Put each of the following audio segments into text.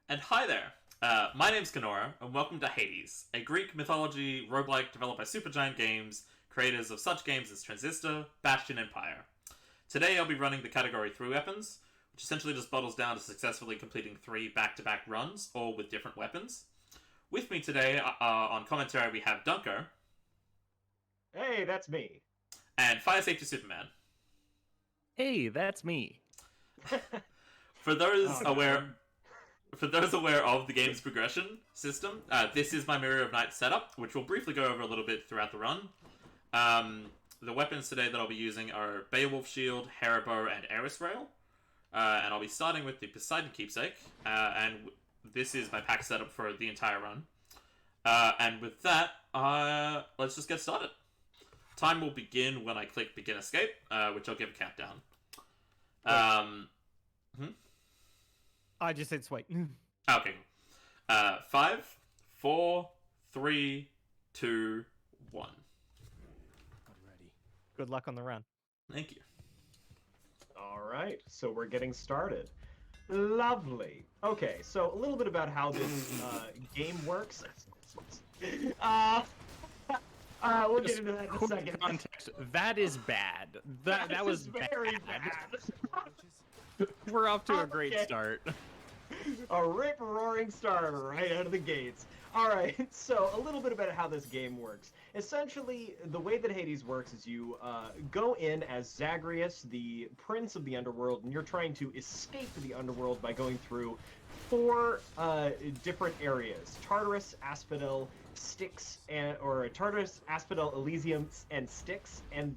And hi there! My name's Kenorah, and welcome to Hades, a Greek mythology roguelike developed by Supergiant Games, creators of such games as Transistor, Bastion, Empire. Today I'll be running the Category 3 weapons, which essentially just bottles down to successfully completing 3 back-to-back runs, all with different weapons. With me today on commentary we have Dunker. Hey, that's me. And Fire Safety Superman. Hey, that's me. For those aware... For those aware of the game's progression system, this is my Mirror of Night setup, which we'll briefly go over a little bit throughout the run. The weapons today that I'll be using are Beowulf Shield, Heribow, and Eris Rail. And I'll be starting with the Poseidon Keepsake, and this is my pack setup for the entire run. And with that, let's just get started. Time will begin when I click Begin Escape, which I'll give a countdown. I just said sweet. Okay. 5, 4, 3, 2, 1. Ready. Good luck on the run. Thank you. All right, so we're getting started. Lovely. Okay, so a little bit about how this game works. We'll get into that in a second. Context. That is bad. That was very bad. bad. We're off to a great start. A rip-roaring start right out of the gates. Alright, so a little bit about how this game works. Essentially, the way that Hades works is you go in as Zagreus, the prince of the underworld, and you're trying to escape the underworld by going through 4 different areas. Tartarus, Asphodel, Styx, or Tartarus, Asphodel, Elysium, and Styx, and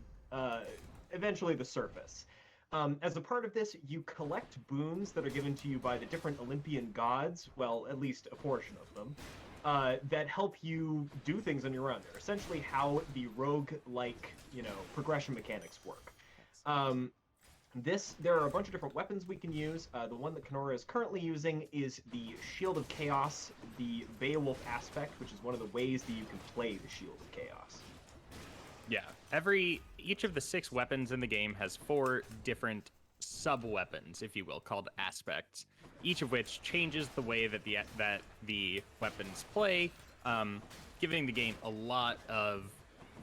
eventually the surface. As a part of this, you collect boons that are given to you by the different Olympian gods, well, at least a portion of them, that help you do things on your own. They're essentially how the rogue-like, progression mechanics work. There are a bunch of different weapons we can use. The one that Kenorah is currently using is the Shield of Chaos, the Beowulf aspect, which is one of the ways that you can play the Shield of Chaos. Yeah. Each of the 6 weapons in the game has 4 different sub-weapons, if you will, called aspects, each of which changes the way that the weapons play, giving the game a lot of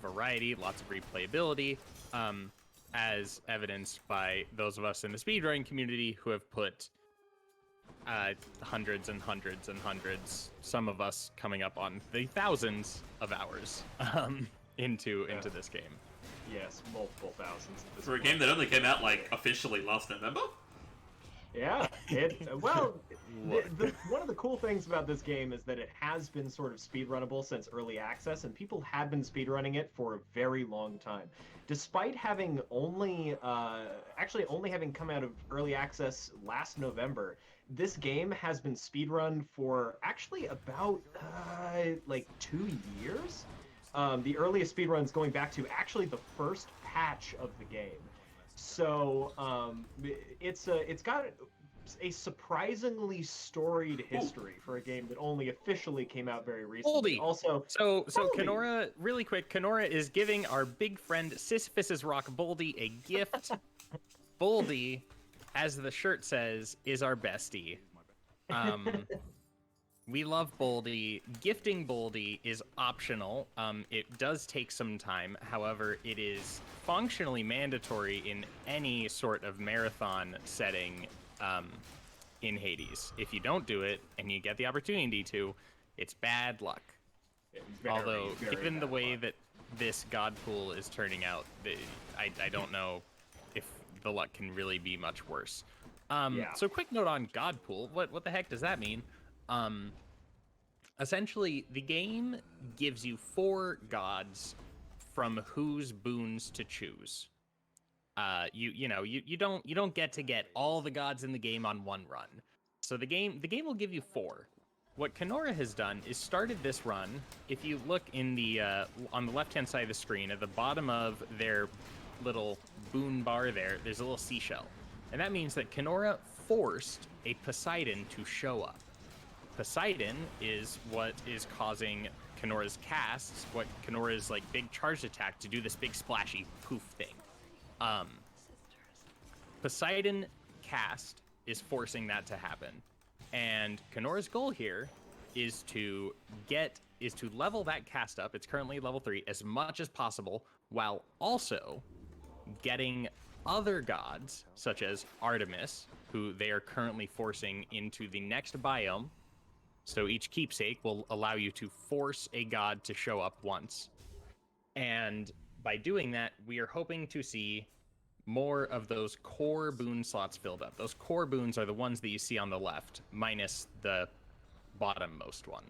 variety, lots of replayability, as evidenced by those of us in the speedrunning community who have put hundreds and hundreds and hundreds, some of us coming up on the thousands of hours, into this game. Yes, multiple thousands at this For a point. game that only came out, officially last November? Yeah, one of the cool things about this game is that it has been sort of speedrunnable since early access, and people have been speedrunning it for a very long time. Despite having only having come out of early access last November, this game has been speedrun for actually about 2 years. The earliest speedruns going back to actually the first patch of the game. So it's got a surprisingly storied history for a game that only officially came out very recently. Boldy. Also, so Boldy. Kenorah, really quick, Kenorah is giving our big friend Sisyphus's Rock Boldy a gift. Boldy, as the shirt says, is our bestie. We love Boldy. Gifting Boldy is optional. It does take some time. However, it is functionally mandatory in any sort of marathon setting in Hades. If you don't do it, and you get the opportunity to, it's bad luck. Although, given the way that this god pool is turning out, I don't know if the luck can really be much worse. So quick note on god pool. What the heck does that mean? Essentially, the game gives you 4 gods from whose boons to choose. You don't get all the gods in the game on one run. So the game will give you 4. What Kenorah has done is started this run. If you look in the on the left-hand side of the screen, at the bottom of their little boon bar there's a little seashell. And that means that Kenorah forced a Poseidon to show up. Poseidon is what is causing Kenorah's casts, what Kenorah's big charged attack to do this big splashy poof thing. Poseidon cast is forcing that to happen. And Kenorah's goal here is to level that cast up. It's currently level 3 as much as possible, while also getting other gods such as Artemis, who they are currently forcing into the next biome. So each keepsake will allow you to force a god to show up once. And by doing that, we are hoping to see more of those core boon slots filled up. Those core boons are the ones that you see on the left, minus the bottommost one.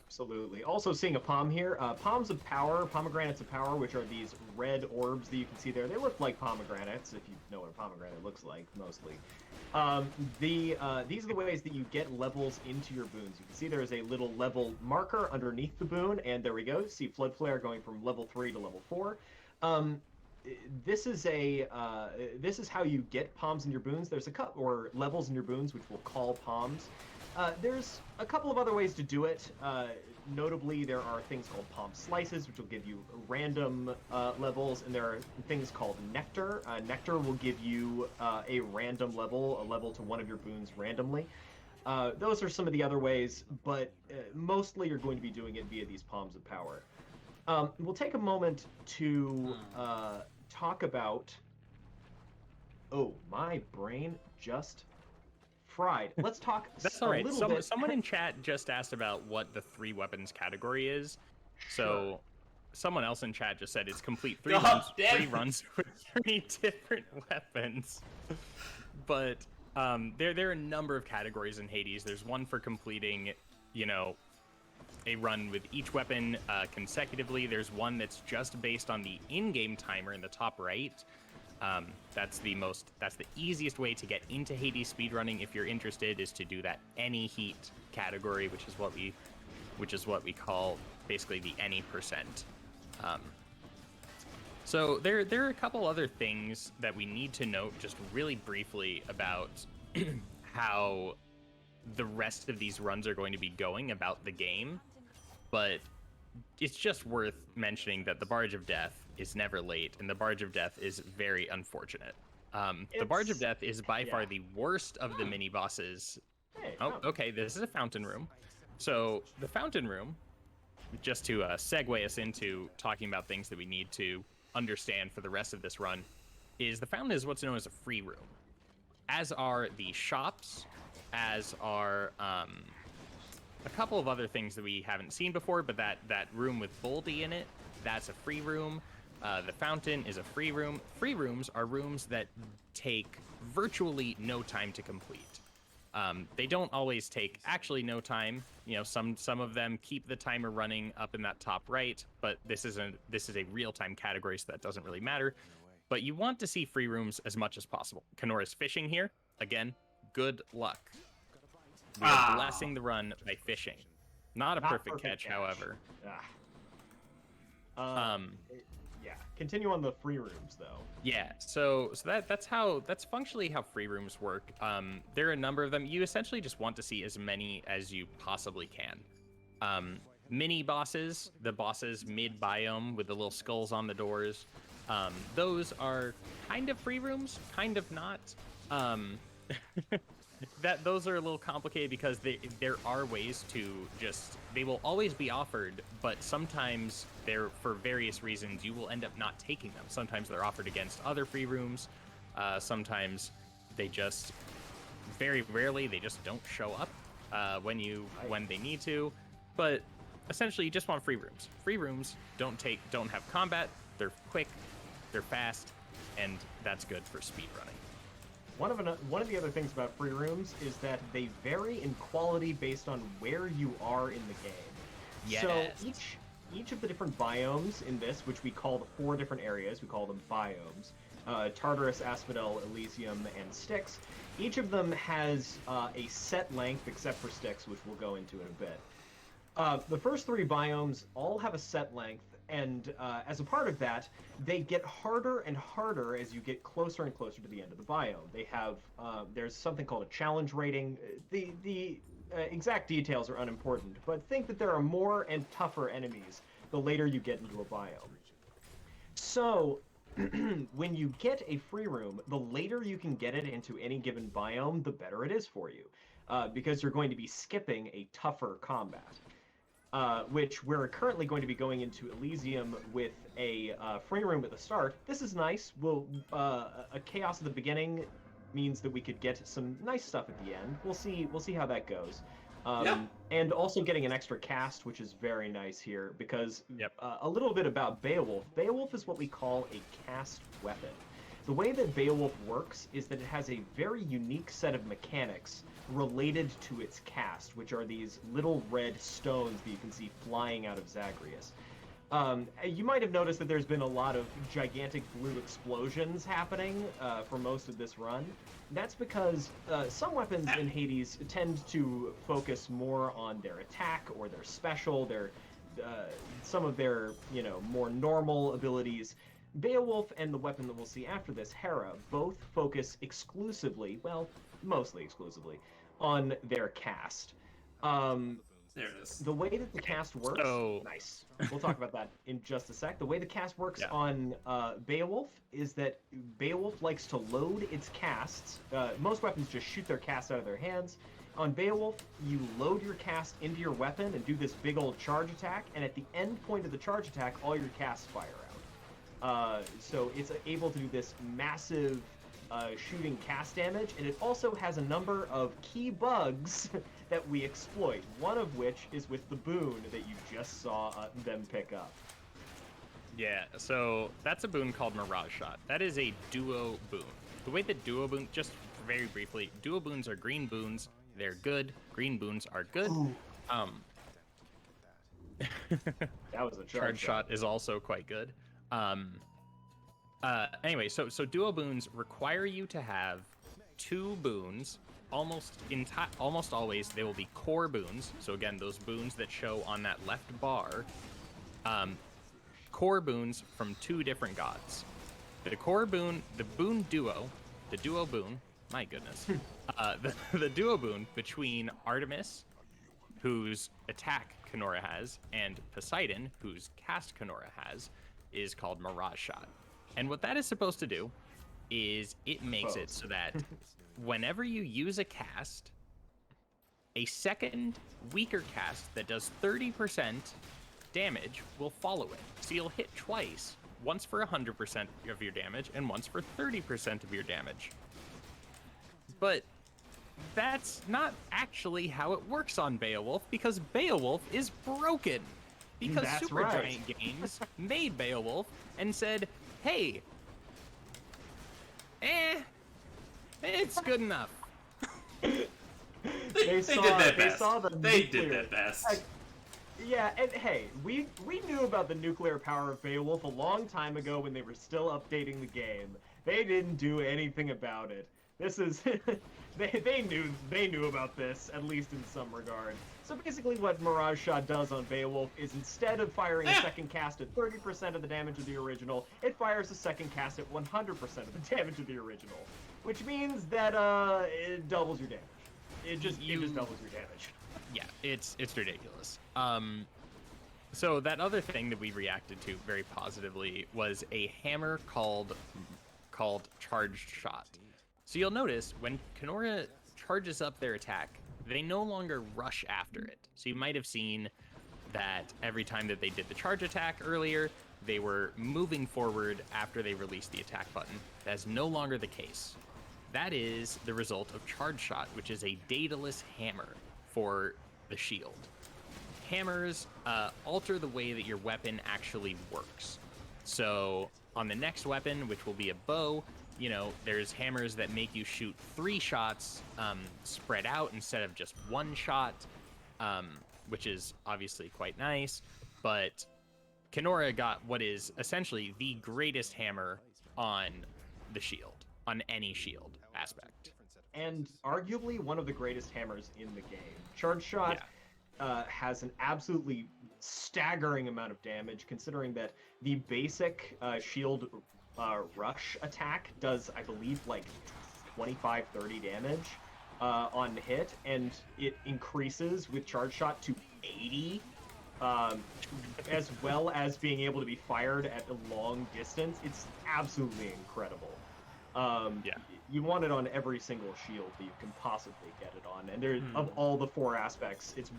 Absolutely. Also seeing a palm here. Palms of power, pomegranates of power, which are these red orbs that you can see there. They look like pomegranates, if you know what a pomegranate looks like, mostly. These are the ways that you get levels into your boons. You can see there is a little level marker underneath the boon, and there we go. See Flood Flare going from level 3 to level 4. This is how you get palms in your boons. There's a couple or levels in your boons, which we'll call palms. There's a couple of other ways to do it. Notably, there are things called palm slices, which will give you random levels, and there are things called nectar. Nectar will give you a random level, a level to one of your boons randomly. Those are some of the other ways, but mostly you're going to be doing it via these palms of power. We'll take a moment to talk about... Oh, my brain just fried. Let's talk That's all right. little bit. Someone in chat just asked about what the 3 weapons category is. So someone else in chat just said it's complete 3 runs with 3 different weapons. But there are a number of categories in Hades. There's one for completing, a run with each weapon consecutively. There's one that's just based on the in-game timer in the top right. That's the easiest way to get into Hades speedrunning if you're interested, is to do that any heat category, which is what we call basically the any percent. So there are a couple other things that we need to note just really briefly about how the rest of these runs are going to be going about the game, but it's just worth mentioning that the Barge of Death is never late, and the Barge of Death is very unfortunate. The Barge of Death is by far the worst of the mini bosses. Okay, this is a fountain room. So the fountain room, just to segue us into talking about things that we need to understand for the rest of this run, is the fountain is what's known as a free room, as are the shops, as are a couple of other things that we haven't seen before, but that room with Boldy in it, that's a free room. The fountain is a free room. Free rooms are rooms that take virtually no time to complete. They don't always take actually no time. Some of them keep the timer running up in that top right, but this is a real-time category, so that doesn't really matter. But you want to see free rooms as much as possible. Kenorah's fishing here. Again, good luck. We are blessing the run by fishing. Not a perfect catch, however. Yeah. Continue on the free rooms, though. Yeah. So that's functionally how free rooms work. There are a number of them. You essentially just want to see as many as you possibly can. Mini bosses, the bosses mid biome with the little skulls on the doors. Those are kind of free rooms, kind of not. Those are a little complicated because there are ways to they will always be offered, but sometimes for various reasons you will end up not taking them. Sometimes they're offered against other free rooms. Sometimes they just, very rarely, they just don't show up when they need to. But essentially you just want free rooms. Free rooms don't have combat, they're quick, they're fast, and that's good for speedrunning. One of the other things about free rooms is that they vary in quality based on where you are in the game. Yes. So each of the different biomes in this, which we call the 4 different areas, we call them biomes, Tartarus, Asphodel, Elysium, and Styx. Each of them has a set length, except for Styx, which we'll go into in a bit. The first 3 biomes all have a set length, and as a part of that, they get harder and harder as you get closer and closer to the end of the biome. They have there's something called a challenge rating. The exact details are unimportant, but think that there are more and tougher enemies the later you get into a biome. So when you get a free room, the later you can get it into any given biome, the better it is for you. because you're going to be skipping a tougher combat. Which we're currently going to be going into Elysium with a free room at the start. This is nice. A chaos at the beginning means that we could get some nice stuff at the end. We'll see how that goes. And also getting an extra cast, which is very nice here, because a little bit about Beowulf. Beowulf is what we call a cast weapon. The way that Beowulf works is that it has a very unique set of mechanics related to its cast, which are these little red stones that you can see flying out of Zagreus. You might have noticed that there's been a lot of gigantic blue explosions happening for most of this run. That's because some weapons in Hades tend to focus more on their attack or their special, some of their more normal abilities. Beowulf and the weapon that we'll see after this, Hera, both focus exclusively, well, mostly exclusively, on their cast. There it is. The way that the cast works, nice. We'll talk about that in just a sec. The way the cast works on Beowulf is that Beowulf likes to load its casts. Most weapons just shoot their cast out of their hands. On Beowulf, you load your cast into your weapon and do this big old charge attack, and at the end point of the charge attack, all your casts fire out. So it's able to do this massive shooting cast damage, and it also has a number of key bugs that we exploit, one of which is with the boon that you just saw them pick up. Yeah, so that's a boon called Mirage Shot. That is a duo boon. The way that duo boon, just very briefly, duo boons are green boons. They're good. Green boons are good. That was a charge shot is also quite good. Anyway, so duo boons require you to have two boons. Almost always they will be core boons. So again, those boons that show on that left bar, core boons from two different gods. The core boon, the duo boon. My goodness, the duo boon between Artemis, whose attack Kenorah has, and Poseidon, whose cast Kenorah has, is called Mirage Shot. And what that is supposed to do is it makes it so that whenever you use a cast, a second weaker cast that does 30% damage will follow it. So you'll hit twice, once for 100% of your damage and once for 30% of your damage. But that's not actually how it works on Beowulf, because Beowulf is broken. Because Supergiant Games made Beowulf and said, hey, it's good enough. They did their best. Yeah, and hey, we knew about the nuclear power of Beowulf a long time ago when they were still updating the game. They didn't do anything about it. This is they knew about this, at least in some regard. So basically what Mirage Shot does on Beowulf is instead of firing a second cast at 30% of the damage of the original, it fires a second cast at 100% of the damage of the original. Which means that it doubles your damage. It just doubles your damage. Yeah, it's ridiculous. So that other thing that we reacted to very positively was a hammer called Charged Shot. So you'll notice when Kenorah charges up their attack, they no longer rush after it. So you might have seen that every time that they did the charge attack earlier, they were moving forward after they released the attack button. That's no longer the case. That is the result of Charge Shot, which is a dataless hammer for the shield. Hammers alter the way that your weapon actually works. So on the next weapon, which will be a bow, there's hammers that make you shoot 3 shots spread out instead of just 1 shot, which is obviously quite nice. But Kenorah got what is essentially the greatest hammer on the shield, on any shield aspect. And arguably one of the greatest hammers in the game. Charge Shot has an absolutely staggering amount of damage, considering that the basic shield rush attack does, I believe, like 25-30 damage on hit, and it increases with Charge Shot to 80, as well as being able to be fired at a long distance. It's absolutely incredible. you want it on every single shield that you can possibly get it on. And there, of all the 4 aspects, it's,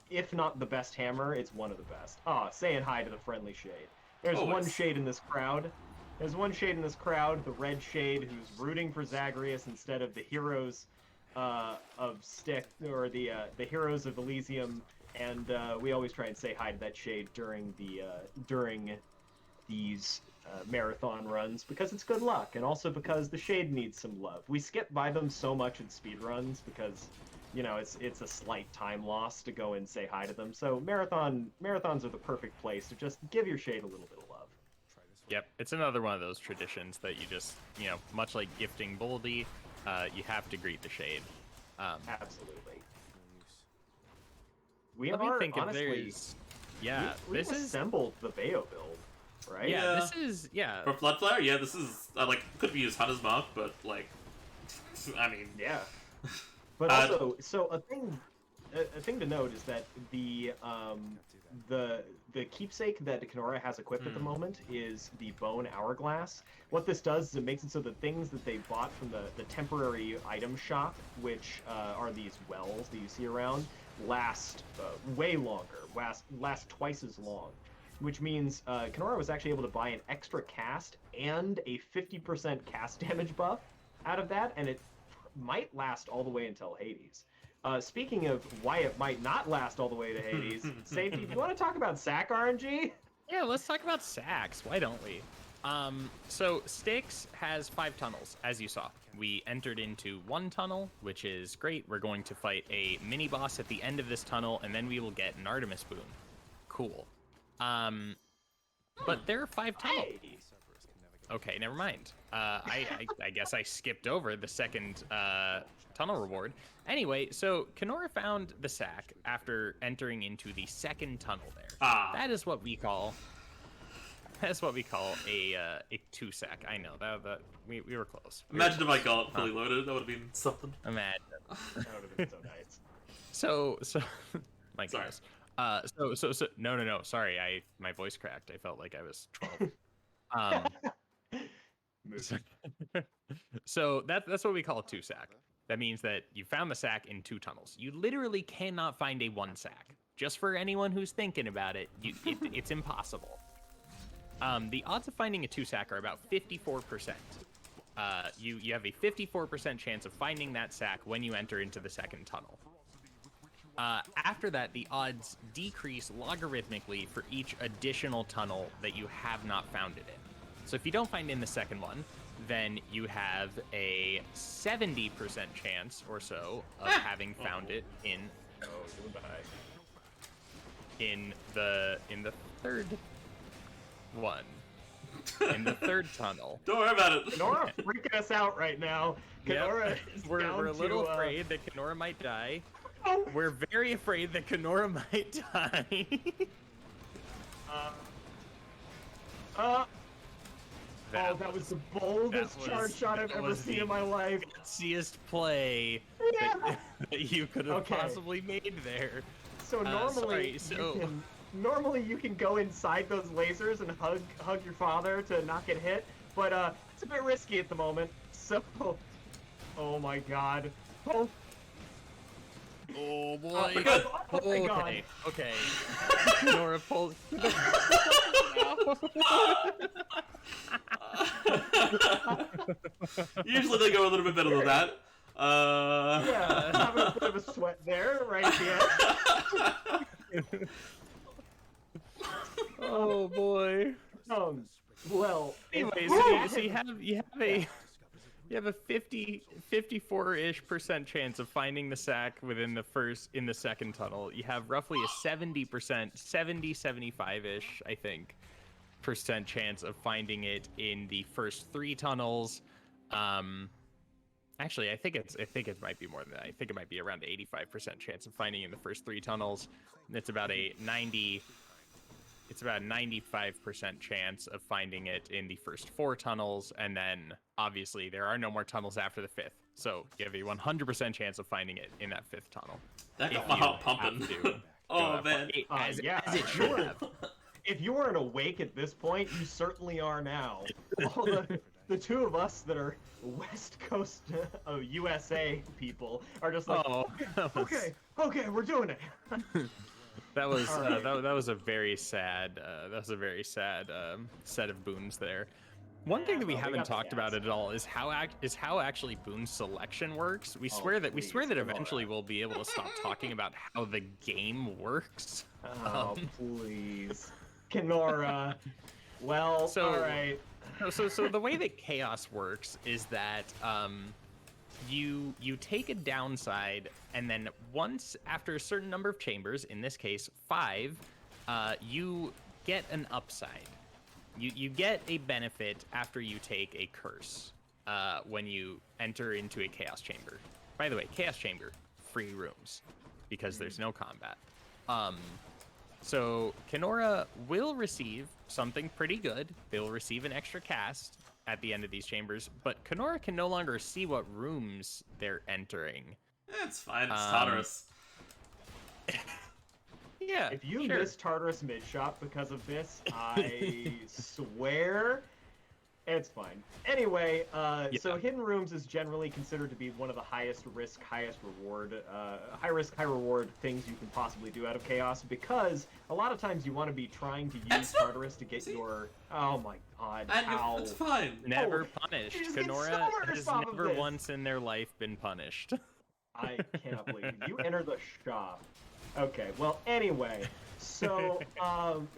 if not the best hammer, it's one of the best. Saying hi to the friendly shade. There's one shade in this crowd. There's one shade in this crowd, the red shade, who's rooting for Zagreus instead of the heroes of Stick, or the heroes of Elysium. And we always try and say hi to that shade during these marathon runs, because it's good luck, and also because the shade needs some love. We skip by them so much in speedruns because, you know, it's a slight time loss to go and say hi to them. So marathons are the perfect place to just give your shade a little bit of love. Yep, it's another one of those traditions that you just, you know, much like gifting Boldy, you have to greet the shade. Absolutely. Let me think if there's... Yeah, we've assembled the Bayo build, right? Yeah, this is, yeah. For Flood Flare, yeah, this is, like, could be used Hunter's Mark, but, like, I mean... Yeah. But also, so a thing to note is that the keepsake that Kenorah has equipped at the moment is the Bone Hourglass. What this does is it makes it so the things that they bought from the temporary item shop, which are these wells that you see around, last way longer, last twice as long. Which means Kenorah was actually able to buy an extra cast and a 50% cast damage buff out of that, and it might last all the way until Hades. Speaking of why it might not last all the way to Hades, Safety, do you want to talk about SAC RNG? Yeah, let's talk about SACs. Why don't we? So Styx has 5 tunnels, as you saw. We entered into 1 tunnel, which is great. We're going to fight a mini boss at the end of this tunnel, and then we will get an Artemis boon. Cool. But there are 5 tunnels. Okay, never mind. I guess I skipped over the second tunnel reward. Anyway, so Kenorah found the sack after entering into the second tunnel there. That is what we call a 2 sack. I know that we were close. Imagine if I got it fully loaded. That would have been something. Imagine. That would have been so nice. So my goodness. So no. Sorry, my voice cracked. I felt like I was 12. So that's what we call a 2 sack. That means that you found the sack in 2 tunnels. You literally cannot find a 1 sack. Just for anyone who's thinking about it, it's impossible. The odds of finding a 2 sack are about 54%. You have a 54% chance of finding that sack when you enter into the second tunnel. After that, the odds decrease logarithmically for each additional tunnel that you have not found it in. So if you don't find in the second one, then you have a 70% chance or so of having found it in the third one. In the third tunnel. Don't worry about it. Kenorah freaking us out right now. Kenorah is we're a little to, afraid that Kenorah might die. Oh. We're very afraid that Kenorah might die. That was the boldest charge shot I've ever seen in my life. Gutsiest play that you could have possibly made there. So normally you can go inside those lasers and hug your father to not get hit, but it's a bit risky at the moment. So, oh my god. Oh boy. Oh my god. Okay. Kenorah pulls. Usually they go a little bit better than that. Yeah, having a bit of a sweat there, right at the end. Oh boy. Well. Anyway, so you have a 54-ish% chance of finding the sack in the second tunnel. You have roughly a 75-ish, I think, % chance of finding it in the first 3 tunnels. Actually, I think it might be more than that. I think it might be around the 85% chance of finding it in the first 3 tunnels. And it's about a 95% chance of finding it in the first 4 tunnels, and then obviously there are no more tunnels after the 5th. So you have a 100% chance of finding it in that 5th tunnel. That got my heart pumping. Oh man. As it should have. If you weren't awake at this point, you certainly are now. the two of us that are West Coast of USA people are just like, Oh, okay, we're doing it. that was All right. that was a very sad set of boons there. One thing that we well, we haven't got the talked about gas. at all is how actually boon selection works. We Oh, swear that please, eventually Kenorah. we'll be able to stop talking about how the game works. Oh, please. Kenorah. Well, So- all right. So the way that chaos works is that you take a downside, and then once after a certain number of chambers, in this case 5, you get an upside. You get a benefit after you take a curse when you enter into a chaos chamber. By the way, chaos chamber, free rooms, because there's no combat. So Kenorah will receive something pretty good. They'll receive an extra cast at the end of these chambers, but Kenorah can no longer see what rooms they're entering. It's fine. It's Tartarus. Yeah, If you sure. miss Tartarus mid shop because of this, I swear it's fine. Anyway, so hidden rooms is generally considered to be one of the highest risk, highest reward, high risk, high reward things you can possibly do out of chaos, because a lot of times you want to be trying to use It's not- Tartarus to get see? your. Oh my god! And How? it's fine. Never Oh, punished. you just get Kenorah stoners has off of never this. once in their life been punished. I cannot believe it. You enter the shop. Okay, well, anyway, so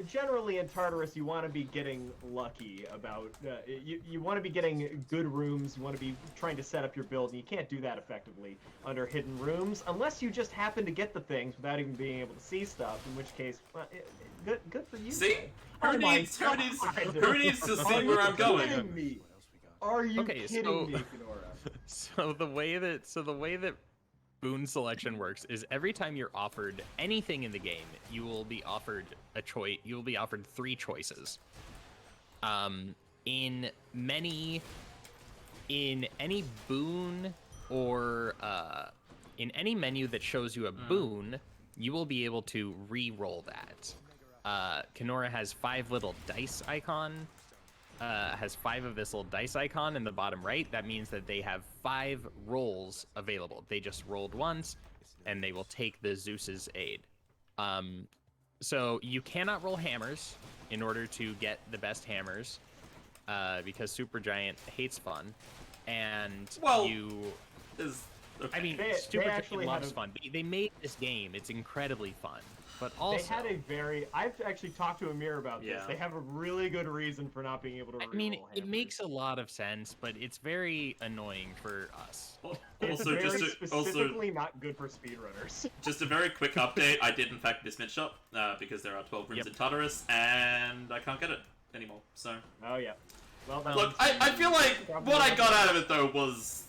generally in Tartarus, you want to be getting lucky about, you want to be getting good rooms, you want to be trying to set up your build, and you can't do that effectively under hidden rooms, unless you just happen to get the things without even being able to see stuff, in which case, good for you. See? Jay. Who Oh my needs God. who needs to Are see you where I'm going? kidding me? Are you Okay, kidding so- me, Kenorah? So the way that boon selection works is every time you're offered anything in the game, you will be offered a choice. You will be offered 3 choices. In any boon or in any menu that shows you a boon, you will be able to re-roll that. Kenorah has 5 little dice icon. Has 5 of this little dice icon in the bottom right. That means that they have 5 rolls available. They just rolled once, and they will take the Zeus's aid. So you cannot roll hammers in order to get the best hammers, because Supergiant hates fun, and Well, you. Is okay. I mean, They actually Supergiant had loves a- fun. They made this game. It's incredibly fun, but also They had a very. I've actually talked to Amir about this. Yeah. They have a really good reason for not being able to. I mean, reroll it hammers. makes a lot of sense, but it's very annoying for us. It's also, very just specifically not good for speedrunners. a very quick update. I did in fact miss mid shop because there are 12 rooms Yep. in Tartarus, and I can't get it anymore. So Oh yeah. Well, that look, one's- I feel like Probably what I not got good. out of it though was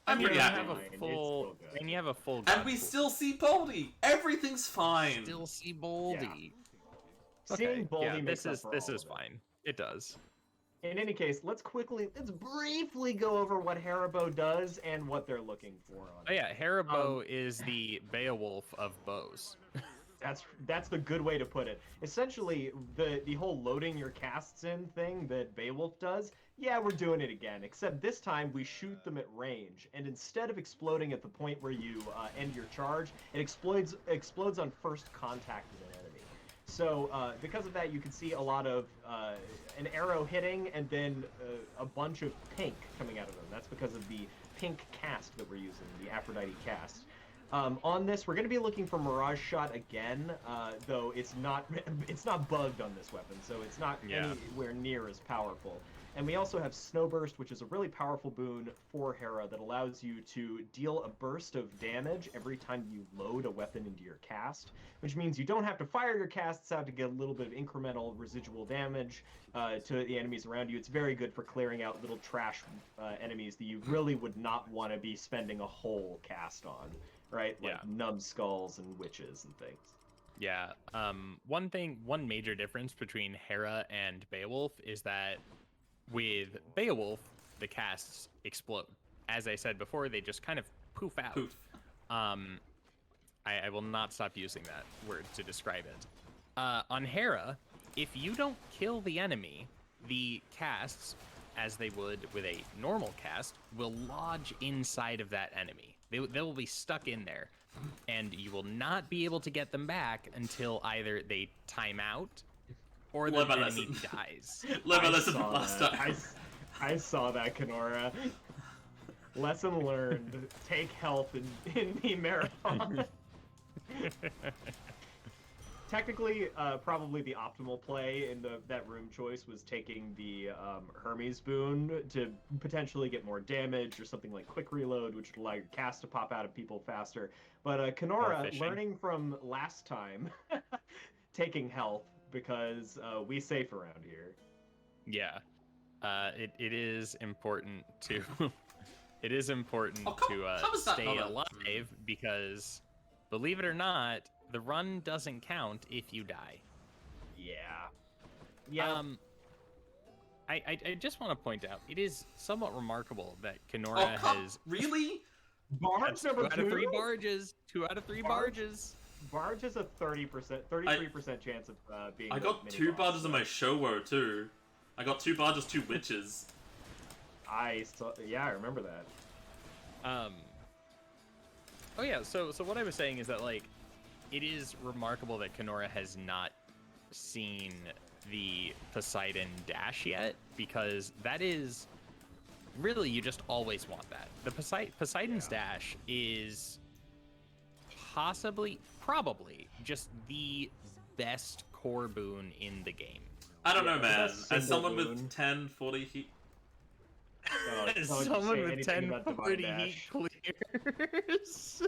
I'm You pretty have happy. a Fine, it's full, still good. and you have a full. And god we pool. still see Boldy. Everything's fine. still see Boldy. Seeing Boldy yeah, makes this up is for all of it. fine. It does. In any case, let's briefly go over what Haribo does and what they're looking for on Oh it. yeah, Haribo is the Beowulf of bows. That's the good way to put it. Essentially, the whole loading your casts in thing that Beowulf does, yeah, we're doing it again, except this time we shoot them at range, and instead of exploding at the point where you end your charge, it explodes on first contact with an enemy. So because of that, you can see a lot of an arrow hitting and then a bunch of pink coming out of them. That's because of the pink cast that we're using, the Aphrodite cast. On this, we're going to be looking for Mirage Shot again, though it's not bugged on this weapon, so it's not anywhere near as powerful. And we also have Snowburst, which is a really powerful boon for Hera that allows you to deal a burst of damage every time you load a weapon into your cast, which means you don't have to fire your casts out to get a little bit of incremental residual damage to the enemies around you. It's very good for clearing out little trash enemies that you really would not want to be spending a whole cast on, right? Like numbskulls and witches and things. Yeah. One major difference between Hera and Beowulf is that with Beowulf, the casts explode. As I said before, they just kind of poof out. Poof. I will not stop using that word to describe it. On Hera, if you don't kill the enemy, the casts, as they would with a normal cast, will lodge inside of that enemy. They will be stuck in there, and you will not be able to get them back until either they time out or the enemy dies. Learn my lesson from last time. I saw that, Kenorah. Lesson learned: take health in the marathon. Technically, probably the optimal play in that room choice was taking the Hermes boon to potentially get more damage, or something like quick reload, which would allow your cast to pop out of people faster. But Kenorah, learning from last time, taking health, because we safe around here. Yeah, it is important to it is important to stay alive, because believe it or not, the run doesn't count if you die. Yeah. I just want to point out, it is somewhat remarkable that Kenorah has really barge number 2 out of 3 barges. 2 out of 3 barges. Barge is a 33% chance of being. I got 2 barges on my Showo too. I got 2 barges, 2 witches. I remember that. Oh yeah, so what I was saying is that, like, it is remarkable that Kenorah has not seen the Poseidon dash yet, because that is really, you just always want that. The Poseidon's dash is probably just the best core boon in the game. I don't know, man. As someone with 1040 heat. Someone with 1040 heat clears.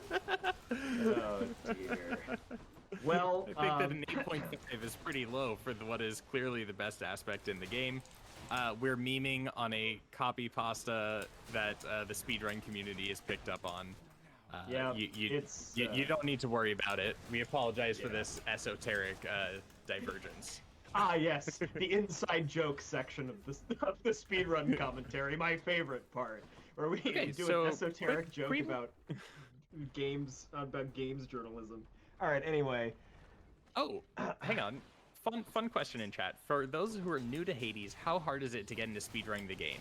Oh dear. Well, I think that an 8.5 is pretty low for what is clearly the best aspect in the game. We're memeing on a copy pasta that the speedrun community has picked up on. You don't need to worry about it. We apologize for this esoteric divergence. Ah, yes, the inside joke section of the speedrun commentary, my favorite part, where we do an esoteric joke about games journalism. All right, anyway. Oh, hang on. Fun question in chat. For those who are new to Hades, how hard is it to get into speedrunning the game?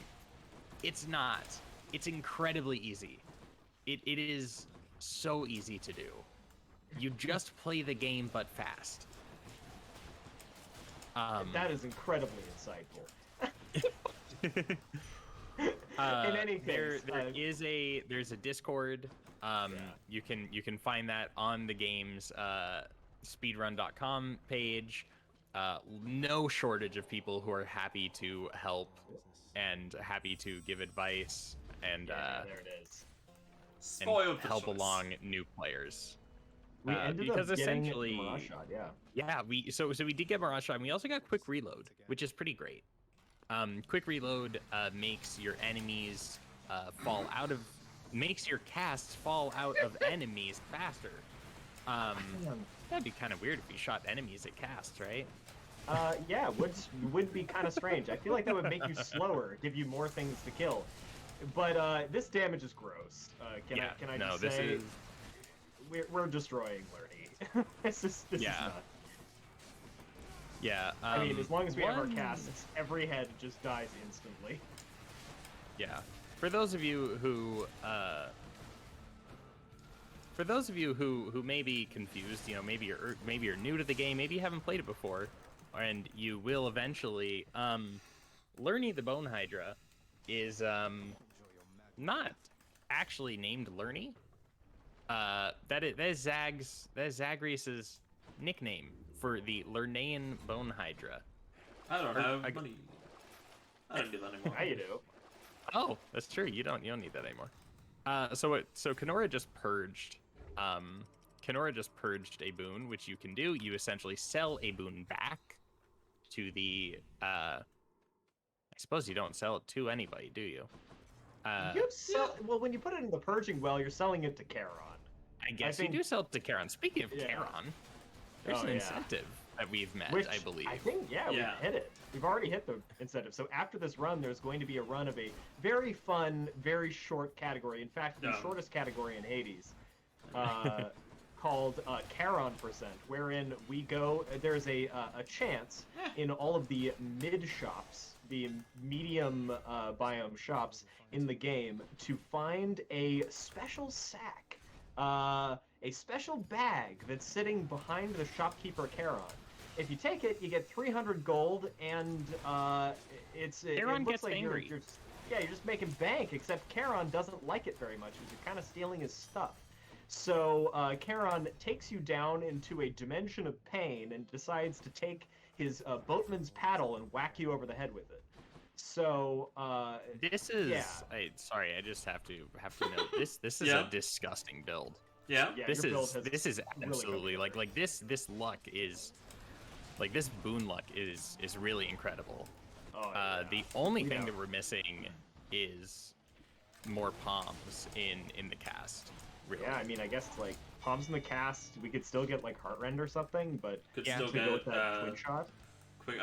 It's not. It's incredibly easy. It is so easy to do. You just play the game, but fast. That is incredibly insightful. In any case, there's a Discord. You can find that on the game's speedrun.com page. No shortage of people who are happy to help and happy to give advice and there it is. Spoiled and help along new players. We ended because up getting essentially, Mirage Shot, we did get Mirage Shot, and we also got Quick Reload, which is pretty great. Quick Reload makes your enemies makes your casts fall out of enemies faster. That'd be kind of weird if you shot enemies at casts, right? Yeah, would be kind of strange. I feel like that would make you slower, give you more things to kill. But this damage is gross. Can I just say, we're destroying Lerny. this is not. Yeah. I mean, as long as we have our casts, every head just dies instantly. Yeah. For those of you who may be confused, maybe you're new to the game, maybe you haven't played it before, and you will eventually. Lerny the Bone Hydra is not actually named Lerny. That is Zagreus's nickname for the Lernaean Bone Hydra. I don't have money. I don't do that anymore. Now you do. Oh, that's true. You don't need that anymore. So Kenorah just purged. Kenorah just purged a boon, which you can do. You essentially sell a boon back to the. I suppose you don't sell it to anybody, do you? Well, when you put it in the purging well, you're selling it to Charon. I guess you do sell it to Charon. Speaking of Charon, there's an incentive that we've met, I believe. I think, we've hit it. We've already hit the incentive. So after this run, there's going to be a run of a very fun, very short category. In fact, the shortest category in Hades, called Charon percent, wherein we go. There's a chance in all of the mid shops, the medium biome shops in the game, to find a special sack, a special bag that's sitting behind the shopkeeper Charon. If you take it, you get 300 gold, and it Charon looks gets like angry. you're just making bank, except Charon doesn't like it very much because you're kind of stealing his stuff. So Charon takes you down into a dimension of pain and decides to take his boatman's paddle and whack you over the head with it. So This is yeah. sorry, I just have to note this is Yeah. a disgusting build. Yeah. Yeah, This your build is has this is really absolutely come like this luck is like this boon luck is really incredible. Oh, yeah. The only We thing know. that we're missing is more palms in the cast. Really. Yeah, I mean, I guess like palms in the cast, we could still get like Heartrend or something, but Could Yeah. still to go with get that twin shot. quick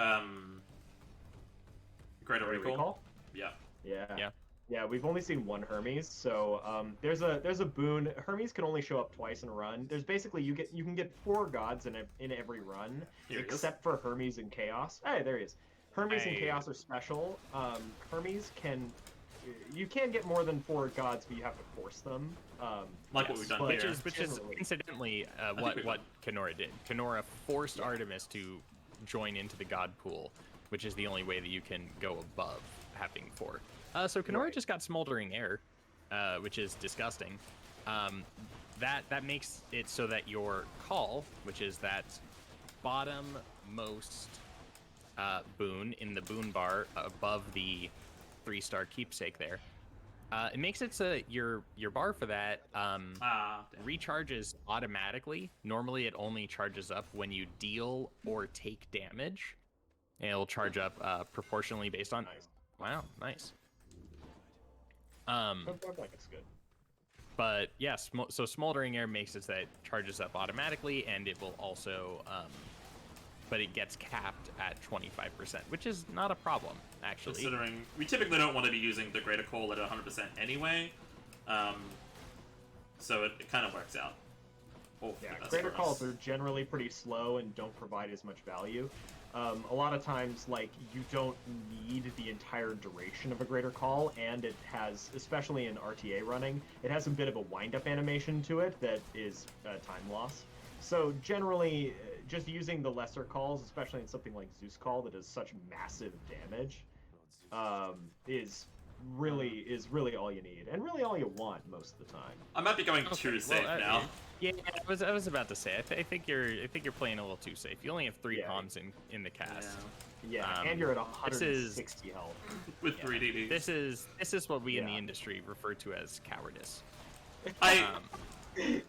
greater Great recall. Yeah. Yeah. Yeah. We've only seen one Hermes, so there's a boon. Hermes can only show up twice in a run. There's basically you can get 4 gods in every run, Here he is. except for Hermes and Chaos. Hey, there he is. Hermes and Hey. Chaos are special. Hermes you can get more than 4 gods, but you have to force them. Like what we've done but- here. Which is Generally. incidentally think we what Kenorah did. Kenorah forced Artemis to join into the god pool, which is the only way that you can go above having 4. So Kenorah Right. just got smoldering air, which is disgusting. That makes it so that your call, which is that bottommost boon in the boon bar above the 3-star keepsake there, it makes it so that your bar for that Damn. recharges automatically. Normally it only charges up when you deal or take damage, and it'll charge up proportionally based on Nice. Wow, nice. That's good. But yeah, so smoldering air makes it so that it charges up automatically, and it will also but it gets capped at 25%, which is not a problem actually. Considering we typically don't want to be using the greater call at 100% anyway, so it kind of works out. Oh, Yeah, that's greater for calls us. are generally pretty slow and don't provide as much value. A lot of times, like, you don't need the entire duration of a greater call, and it has, especially in RTA running, it has a bit of a wind-up animation to it that is time loss. So generally, just using the lesser calls, especially in something like Zeus Call that does such massive damage, is really all you need, and really all you want most of the time. I might be going Okay, too well, safe now. Yeah, I was about to say. I think you're playing a little too safe. You only have 3 Yeah. palms in the cast. Yeah, Um, and you're at this is- 160 health. With Yeah. 3 DDs. This is what we in the Yeah. industry refer to as cowardice. I. Um,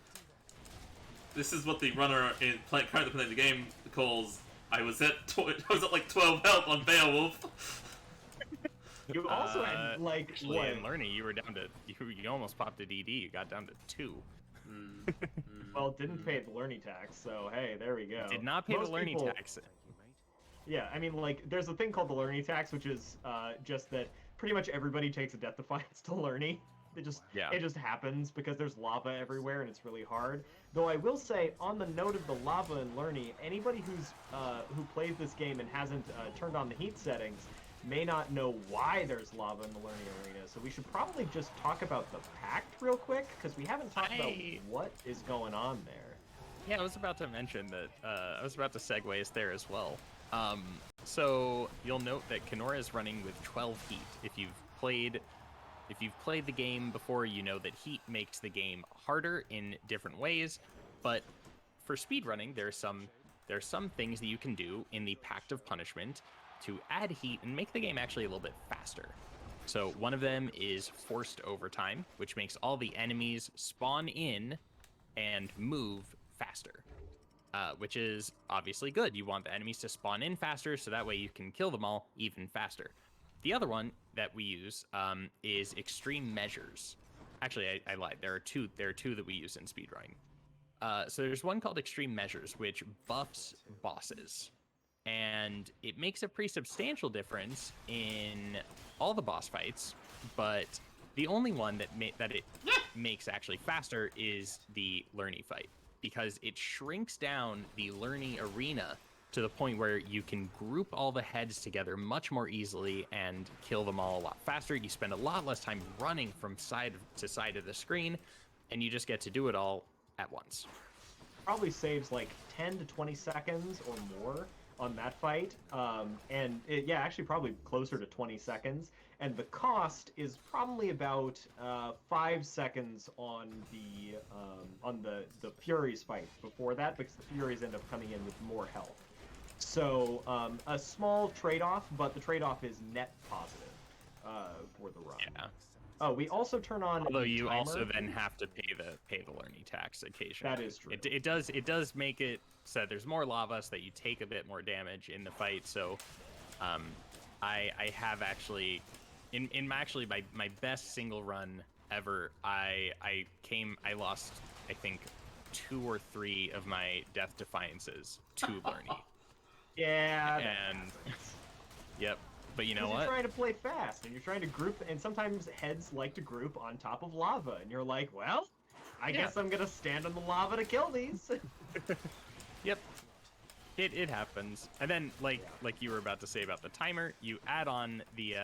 This is what the runner currently playing the game calls. I was at like 12 health on Beowulf. You also had, like, actually, what? in learning, you were down to you almost popped a DD. You got down to 2. Well, didn't pay the learning tax, so hey, there we go. Did not pay Most the learning people- tax. Yeah, I mean, like, there's a thing called the learning tax, which is just that pretty much everybody takes a death defiance to learning. It just happens because there's lava everywhere and it's really hard. Though I will say, on the note of the lava and learning, anybody who plays this game and hasn't turned on the heat settings may not know why there's lava in the learning arena. So we should probably just talk about the pact real quick, because we haven't talked about what is going on there. Yeah, I was about to mention that. I was about to segue us there as well. So you'll note that Kenorah is running with 12 heat. If you've played the game before, you know that heat makes the game harder in different ways. But for speedrunning, there are some things that you can do in the Pact of Punishment to add heat and make the game actually a little bit faster. So one of them is forced overtime, which makes all the enemies spawn in and move faster, which is obviously good. You want the enemies to spawn in faster, so that way you can kill them all even faster. The other one that we use is extreme measures. Actually, I lied. There are two that we use in speedrunning. So there's one called extreme measures, which buffs bosses, and it makes a pretty substantial difference in all the boss fights. But the only one that it makes actually faster is the Learny fight. because it shrinks down the learning arena to the point where you can group all the heads together much more easily and kill them all a lot faster. You spend a lot less time running from side to side of the screen, and you just get to do it all at once. Probably saves like 10 to 20 seconds or more on that fight, actually probably closer to 20 seconds. And the cost is probably about 5 seconds on the Furies fight before that, because the Furies end up coming in with more health. So a small trade-off, but the trade-off is net positive for the run. Yeah. Oh, we also turn on. Although you timer. also then have to pay the learning tax occasionally. That is true. It does make it so there's more lava, so that you take a bit more damage in the fight. So, I have actually, in my best single run ever, I lost I think 2 or 3 of my death defiances to learning. Yeah. And yep. But you know what? You're trying to play fast, and you're trying to group, and sometimes heads like to group on top of lava, and you're like, well, I guess I'm gonna stand on the lava to kill these. Yep. It happens. And then, like you were about to say about the timer, you add on the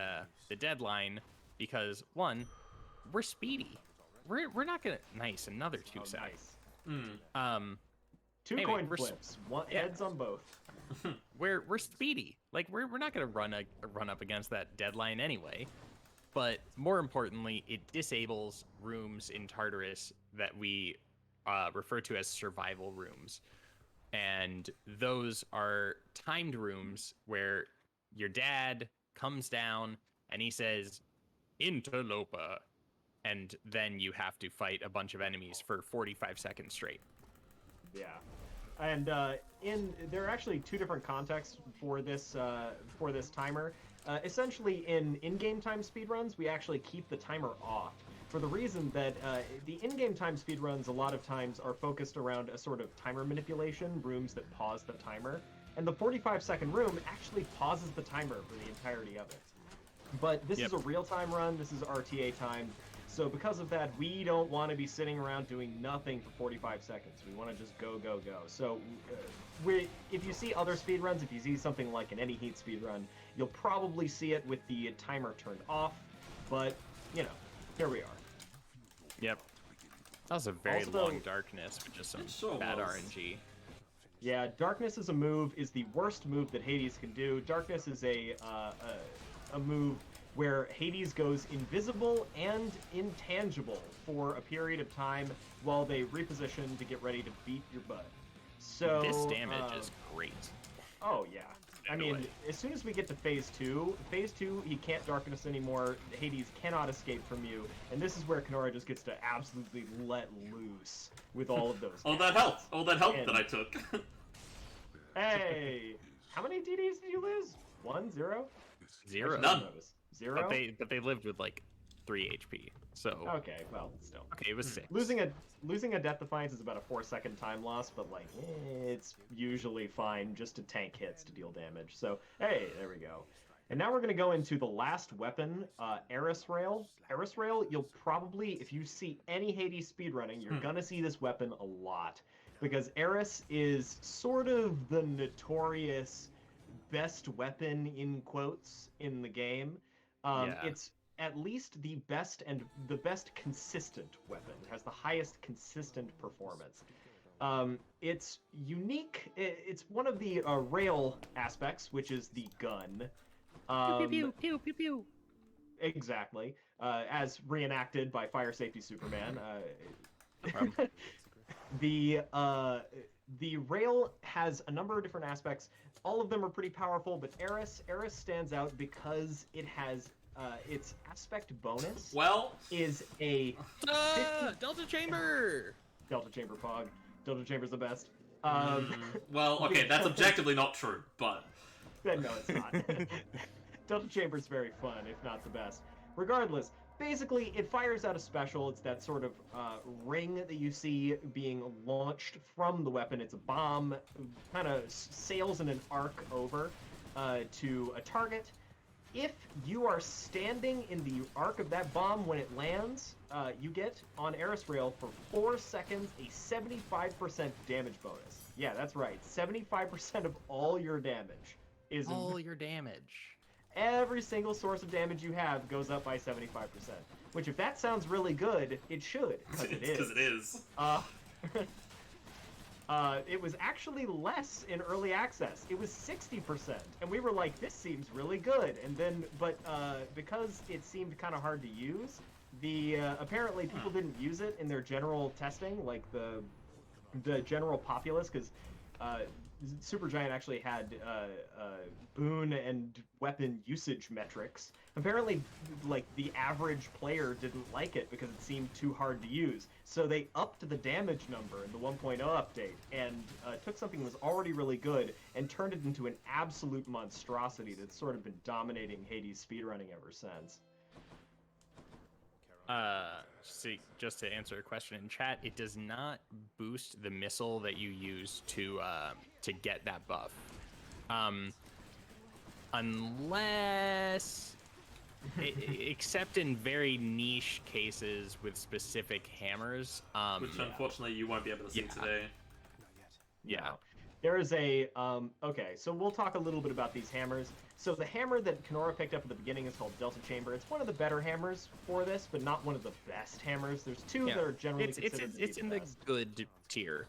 deadline, because one, we're speedy. We're not gonna another 2 seconds. Nice. 2 anyway, coin flips, heads on both. We're speedy. Like we're not gonna run up against that deadline anyway. But more importantly, it disables rooms in Tartarus that we refer to as survival rooms, and those are timed rooms where your dad comes down and he says, "Interloper," and then you have to fight a bunch of enemies for 45 seconds straight. Yeah. And there are actually 2 different contexts for this timer. Essentially, in-game time speedruns, we actually keep the timer off for the reason that the in-game time speedruns a lot of times are focused around a sort of timer manipulation, rooms that pause the timer, and the 45-second room actually pauses the timer for the entirety of it. But this is a real-time run. This is RTA time. So because of that, we don't want to be sitting around doing nothing for 45 seconds. We want to just go, go, go. So if you see other speedruns, if you see something like an Any Heat speedrun, you'll probably see it with the timer turned off. But, here we are. Yep. That was a very Also, long darkness, with just some bad RNG. Yeah, darkness is the worst move that Hades can do. Darkness is a move where Hades goes invisible and intangible for a period of time while they reposition to get ready to beat your butt. So this damage is great. Oh yeah. I mean, as soon as we get to phase 2, he can't darkness anymore. Hades cannot escape from you, and this is where Kenorah just gets to absolutely let loose with all of those. All that help that I took. Hey, how many DDs did you lose? 1, 0? 0. None. 0? But they lived with like 3 HP. So okay, well, still. Okay, it was 6. Losing a death defiance is about a 4-second time loss, but like it's usually fine just to tank hits to deal damage. So hey, there we go. And now we're gonna go into the last weapon, Eris Rail. Eris Rail, you'll probably, if you see any Hades speedrunning, you're gonna see this weapon a lot, because Eris is sort of the notorious best weapon in quotes in the game. It's at least the best consistent weapon. It has the highest consistent performance. It's unique. It's one of the rail aspects, which is the gun. Pew, pew, pew, pew, pew. Exactly. As reenacted by Fire Safety Superman. The rail has a number of different aspects. All of them are pretty powerful, but Eris stands out because it has its aspect bonus. Well, is a Delta Chamber. Delta Chamber Pog. Delta Chamber's the best. Well, okay, that's objectively not true, but no, it's not. Delta Chamber's very fun, if not the best. Regardless, basically, it fires out a special. It's that sort of ring that you see being launched from the weapon. It's a bomb, kind of sails in an arc over to a target. if you are standing in the arc of that bomb when it lands, you get, on Eris Rail, for 4 seconds, a 75% damage bonus. Yeah, that's right. 75% of all your damage is... All your damage. Every single source of damage you have goes up by 75%. Which, if that sounds really good, it should, because it is. Because it is. It was actually less in early access. It was 60%, and we were like, "This seems really good." And then, because it seemed kind of hard to use, apparently people didn't use it in their general testing, like the general populace, because Supergiant actually had boon and weapon usage metrics. Apparently, like, the average player didn't like it because it seemed too hard to use. So they upped the damage number in the 1.0 update and took something that was already really good and turned it into an absolute monstrosity that's sort of been dominating Hades speedrunning ever since. Just to answer a question in chat, it does not boost the missile that you use to get that buff, unless, except in very niche cases with specific hammers. Which unfortunately you won't be able to see today. Yeah. There is a, okay, so we'll talk a little bit about these hammers. So the hammer that Kenorah picked up at the beginning is called Delta Chamber. It's one of the better hammers for this, but not one of the best hammers. There's two that are generally considered to be it's in the good tier.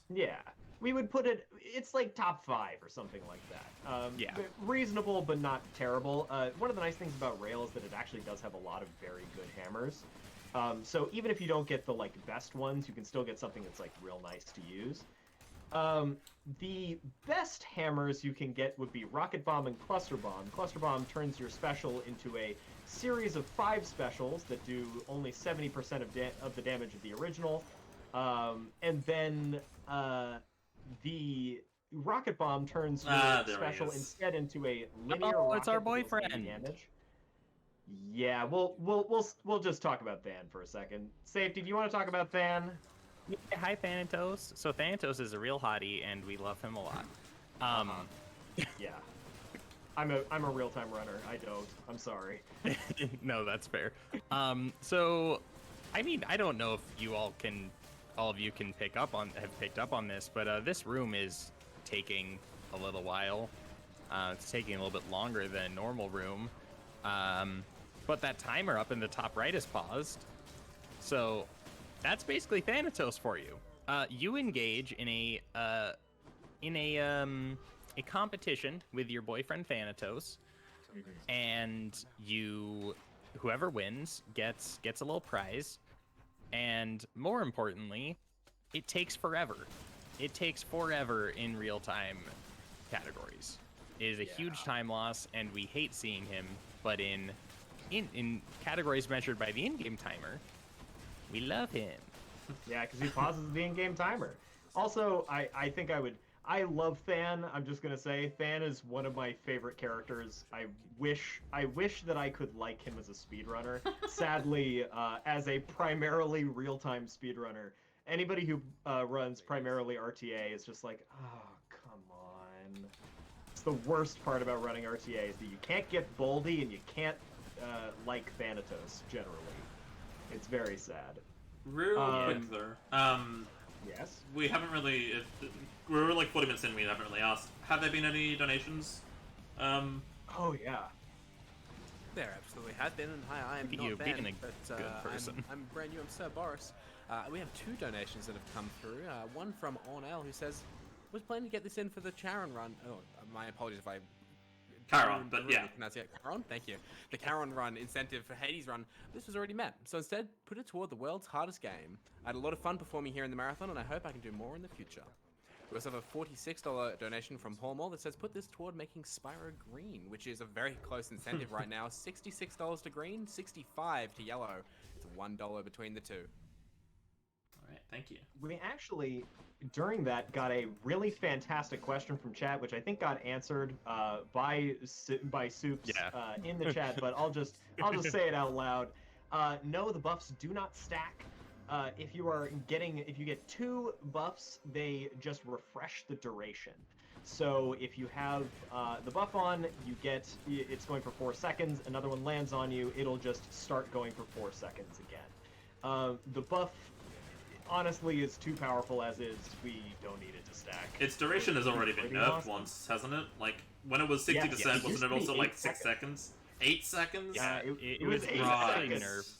Yeah. We would put it, it's like top 5 or something like that. Reasonable, but not terrible. One of the nice things about Rail is that it actually does have a lot of very good hammers. So even if you don't get the, like, best ones, you can still get something that's, like, real nice to use. The best hammers you can get would be Rocket Bomb and Cluster Bomb. Cluster Bomb turns your special into a series of 5 specials that do only 70% of the damage of the original. And then the Rocket Bomb turns your special instead into a linear rocket. It's our boyfriend. Damage. Yeah, we'll just talk about Than for a second. Safety, do you want to talk about Than? Yeah, hi, Thanatos. So Thanatos is a real hottie, and we love him a lot. Yeah. I'm a real-time runner. I don't. I'm sorry. No, that's fair. So, I mean, I don't know if all of you can have picked up on this, but this room is taking a little while. It's taking a little bit longer than a normal room. But that timer up in the top right is paused. So that's basically Thanatos for you. You engage in a competition with your boyfriend Thanatos, and whoever wins gets a little prize. And more importantly, it takes forever. It takes forever in real-time categories. It is a huge time loss, and we hate seeing him. But in categories measured by the in-game timer, we love him. Yeah, because he pauses the in-game timer. Also, I love Than. I'm just gonna say, Than is one of my favorite characters. I wish that I could like him as a speedrunner. Sadly, as a primarily real-time speedrunner, anybody who runs primarily RTA is just like, oh, come on. It's the worst part about running RTA is that you can't get Boldy and you can't like Thanatos generally. It's very sad. Real quick though. Yes. We haven't really. We're like 40 minutes in. We haven't really asked. Have there been any donations? Oh yeah. There absolutely has been, and hi, I am not Ben, but I'm brand new. I'm Sir Boris. We have 2 donations that have come through. One from Ornell, who says, "Was planning to get this in for the Charon run." Oh, my apologies if I. Charon, but yeah. Charon, thank you. The Charon run incentive for Hades run. This was already met, so instead put it toward the world's hardest game. I had a lot of fun performing here in the marathon, and I hope I can do more in the future. We also have a $46 donation from Paul Moore that says put this toward making Spyro green, which is a very close incentive right now. $66 to green, $65 to yellow. It's $1 between the two. All right, thank you. We actually, during that, got a really fantastic question from chat, which I think got answered by Soups in the chat, but I'll just say it out loud. No, the buffs do not stack. If you get 2 buffs, they just refresh the duration. So if you have the buff on, it's going for 4 seconds. Another one lands on you, it'll just start going for 4 seconds again. The buff, honestly, is too powerful as is. We don't need it to stack. Its duration has already been nerfed once, hasn't it? Like, when it was 60%, wasn't it also like 6 seconds? 8 seconds? Yeah, it was was 8 seconds. seconds. Nerfed.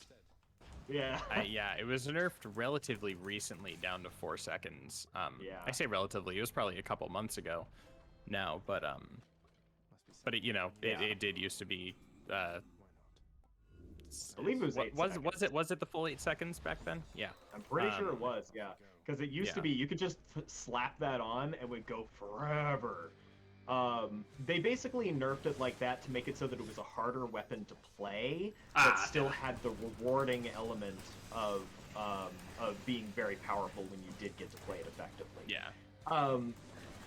Yeah. Yeah, it was nerfed relatively recently down to 4 seconds. Yeah. I say relatively, it was probably a couple months ago now, but it, it did used to be I believe it was 8 seconds. was it the full 8 seconds back then? Yeah. I'm pretty sure it was, yeah. Because it used to be, you could just slap that on and it would go forever. They basically nerfed it like that to make it so that it was a harder weapon to play, but still had the rewarding element of being very powerful when you did get to play it effectively. Yeah.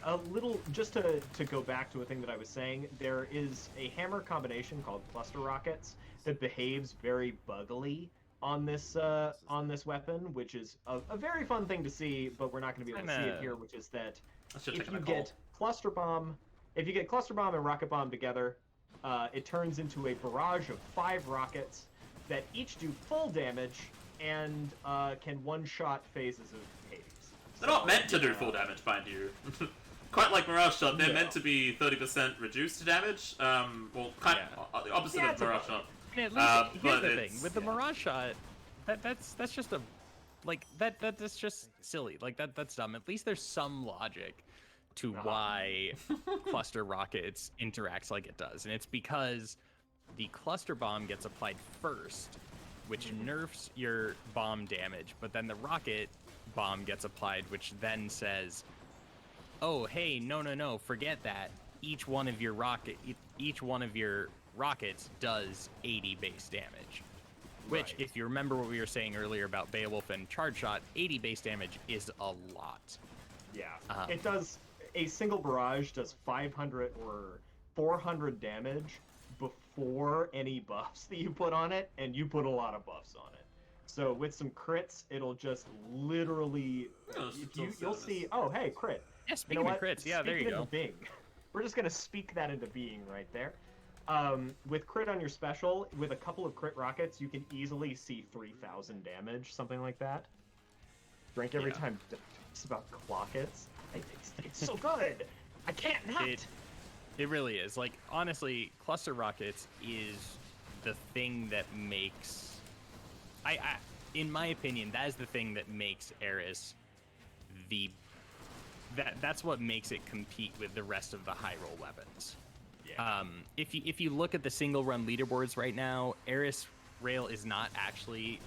A little, just to go back to a thing that I was saying, there is a hammer combination called cluster rockets that behaves very buggily on this weapon, which is a very fun thing to see, but we're not going to be able to see it here, which is that if you get cluster bomb and rocket bomb together, it turns into a barrage of 5 rockets that each do full damage and can one-shot phases of Hades. They're not meant to do full damage, mind you. Quite like Mirage Shot, they're meant to be 30% reduced damage. Well, the opposite of Mirage Shot. At least, here's the thing with the Mirage Shot, that's just that's just silly. Like that's dumb. At least there's some logic to why cluster rockets interacts like it does, and it's because the cluster bomb gets applied first, which nerfs your bomb damage, but then the rocket bomb gets applied, which then says, oh hey, no, forget that. Each one of your rockets does 80 base damage. Which, if you remember what we were saying earlier about Beowulf and Charge Shot, 80 base damage is a lot. Yeah, it does. A single barrage does 500 or 400 damage before any buffs that you put on it, and you put a lot of buffs on it. So with some crits, it'll just literally, you'll see, oh hey, crit. Yeah, speaking of crits, yeah, there you go. Bing. We're just gonna speak that into being right there. With crit on your special, with a couple of crit rockets, you can easily see 3,000 damage, something like that. Drink every time. It's about clockets. It's so good. I can't not. It really is. Like, honestly, cluster rockets is the thing that makes... in my opinion, that is the thing that makes Eris that's what makes it compete with the rest of the high roll weapons. Yeah. If you look at the single run leaderboards right now, Eris Rail is not actually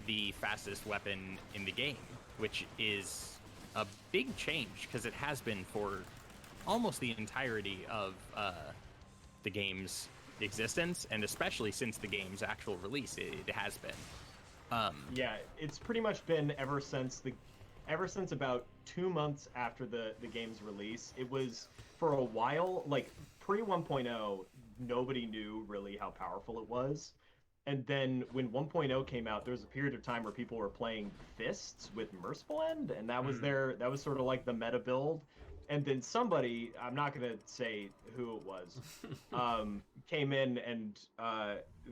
the fastest weapon in the game, which is a big change because it has been for almost the entirety of the game's existence, and especially since the game's actual release, it has been. Yeah, it's pretty much been ever since about 2 months after the game's release. It was, for a while, like pre 1.0, nobody knew really how powerful it was. And then when 1.0 came out, there was a period of time where people were playing Fists with Merciful End, and that was that was sort of like the meta build. And then somebody, I'm not going to say who it was, came in and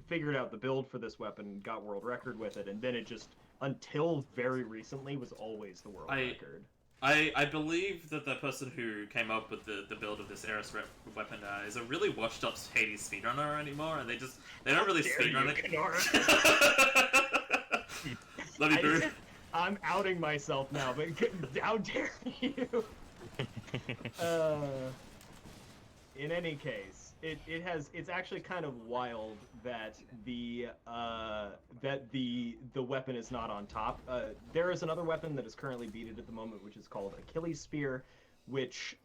figured out the build for this weapon, got world record with it, and then it just, until very recently, was always the world record. I believe that the person who came up with the build of this Eris weapon is a really washed up Hades speedrunner anymore, and they don't really speedrun it. Love you, Drew. I'm outing myself now, but how dare you? In any case, it's actually kind of wild that the weapon is not on top. There is another weapon that is currently beaten at the moment, which is called Achilles Spear, which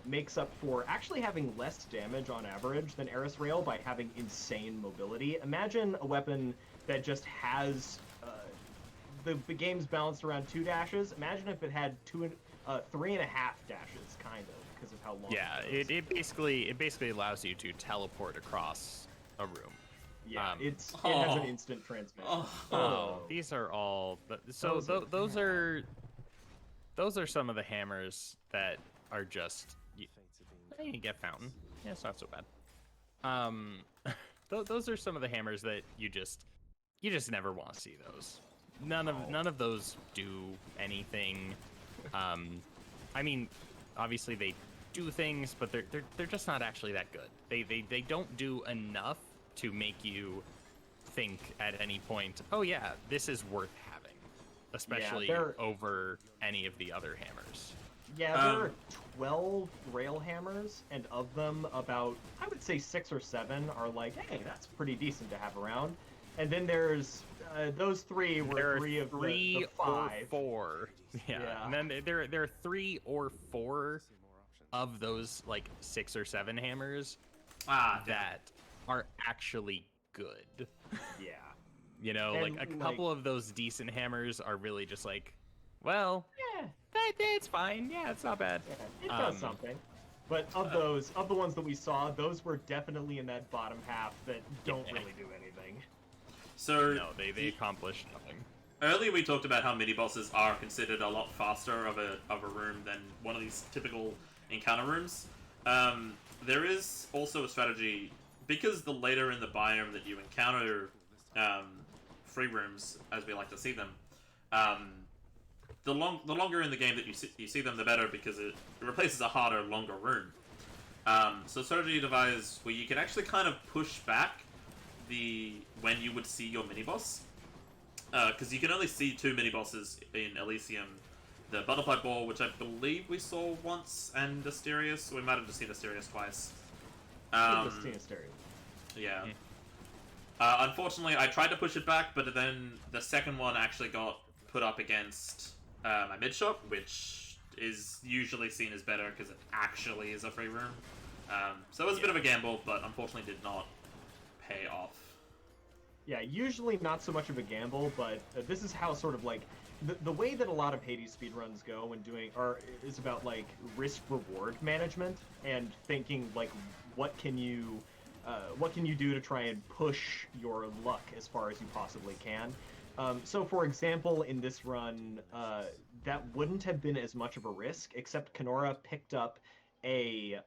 makes up for actually having less damage on average than Eris Rail by having insane mobility. Imagine a weapon that just has the game's balanced around 2 dashes. Imagine if it had 3.5 dashes, kind of, because of how long. Yeah, it basically allows you to teleport across a room. Yeah, it has an instant transmission. These are all those are some of the hammers that are just you get fountain. Yeah, it's not so bad. Those are some of the hammers that you just never want to see those. None of those do anything. I mean, obviously they do things, but they're just not actually that good. They don't do enough to make you think at any point, oh yeah, this is worth having, especially over any of the other hammers. Yeah, there are 12 rail hammers, and of them, about, I would say 6 or 7 are like, hey, that's pretty decent to have around. And then there's those 3 were there are 3 of the 5. Or 4. Yeah. And then there are 3 or 4 of those like 6 or 7 hammers that are actually good. Yeah. You know, And, like a couple of those decent hammers are really just like, well, it's fine. Yeah, it's not bad. Yeah, it does something. But of the ones that we saw, those were definitely in that bottom half that don't really do anything. So no, they accomplish nothing. Earlier we talked about how mini bosses are considered a lot faster of a room than one of these typical encounter rooms. There is also a strategy, because the later in the biome that you encounter free rooms, as we like to see them, the longer in the game that you see them, the better, because it replaces a harder, longer room. So strategy devised where you can actually kind of push back when you would see your mini boss, because you can only see 2 mini bosses in Elysium: the butterfly ball, which I believe we saw once, and Asterius. We might have just seen Asterius twice. Yeah. Unfortunately, I tried to push it back, but then the second one actually got put up against my mid shot, which is usually seen as better because it actually is a free room. So it was a bit of a gamble, but unfortunately did not pay off. Yeah, usually not so much of a gamble, but this is how sort of like the way that a lot of Hades speedruns go when is about like risk reward management and thinking like what can you do to try and push your luck as far as you possibly can. So for example, in this run, that wouldn't have been as much of a risk, except Kenorah picked up a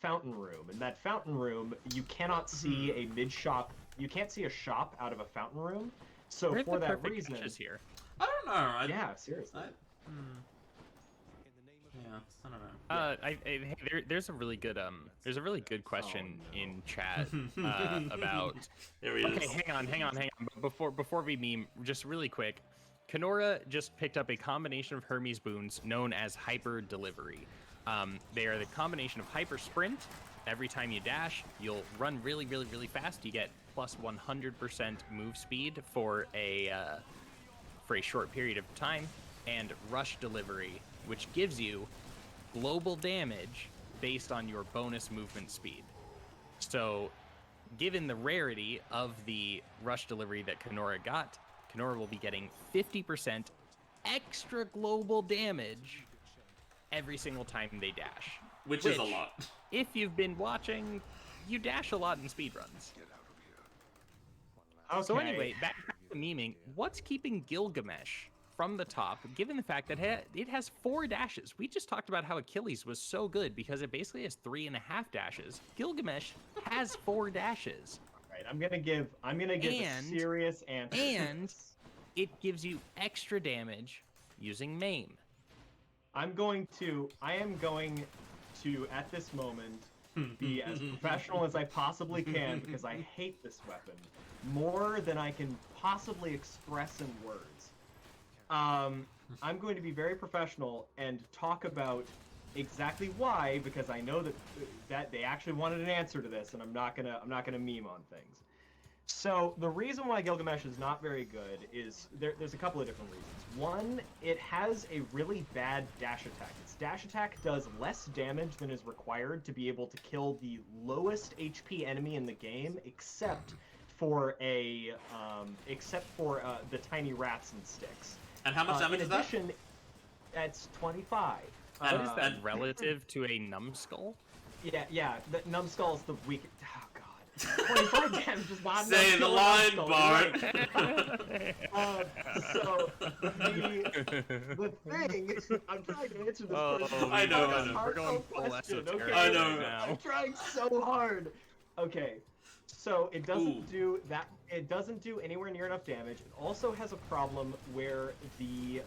fountain room. In that fountain room, you cannot see a mid-shop. You can't see a shop out of a fountain room. So Where's for the that perfect reason, dashes here? I don't know. Yeah, seriously. Yeah, I don't know. There's a really good question in chat about. There he is. Okay, hang on. Before we meme, just really quick, Kenorah just picked up a combination of Hermes boons known as Hyper Delivery. They are the combination of Hyper Sprint. Every time you dash, you'll run really, really, really fast. You get plus 100% move speed for a short period of time, and Rush Delivery, which gives you global damage based on your bonus movement speed. So, given the rarity of the Rush Delivery that Kenorah got, Kenorah will be getting 50% extra global damage every single time they dash. Which is a lot. If you've been watching, you dash a lot in speedruns. Okay. So anyway, back to memeing. What's keeping Gilgamesh from the top, given the fact that it has 4 dashes? We just talked about how Achilles was so good because it basically has 3.5 dashes. Gilgamesh has 4 dashes. All right, I'm gonna give a serious answer. And it gives you extra damage using maim. I am going to at this moment be as professional as I possibly can because I hate this weapon more than I can possibly express in words. I'm going to be very professional and talk about exactly why, because I know that they actually wanted an answer to this, and I'm not gonna meme on things. So the reason why Gilgamesh is not very good is there's a couple of different reasons. One, it has a really bad dash attack. Its dash attack does less damage than is required to be able to kill the lowest HP enemy in the game, except for the tiny rats and sticks. And how much damage is that? In addition, that's 25. What is that relative to a numbskull? Yeah, the numbskull's the weak. Oh god. 25 damage is not Say the line, Bart. So the thing, I'm trying to answer this question. I know. We're going full question. esoteric Okay, I know. right now. I'm trying so hard. Okay, so it doesn't Ooh. do that. It doesn't do anywhere near enough damage. It also has a problem where the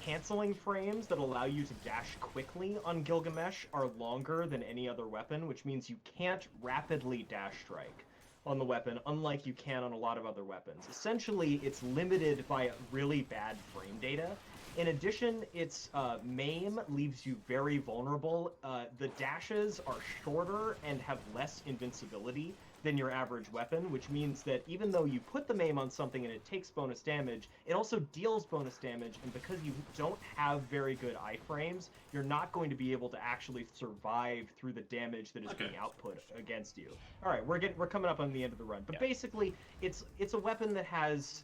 canceling frames that allow you to dash quickly on Gilgamesh are longer than any other weapon, which means you can't rapidly dash strike on the weapon, unlike you can on a lot of other weapons. Essentially, it's limited by really bad frame data. In addition, its MAME leaves you very vulnerable. The dashes are shorter and have less invincibility than your average weapon, which means that even though you put the MAME on something and it takes bonus damage, it also deals bonus damage, and because you don't have very good iframes, you're not going to be able to actually survive through the damage that is being output against you. All right, we're coming up on the end of the run, but basically, it's a weapon that has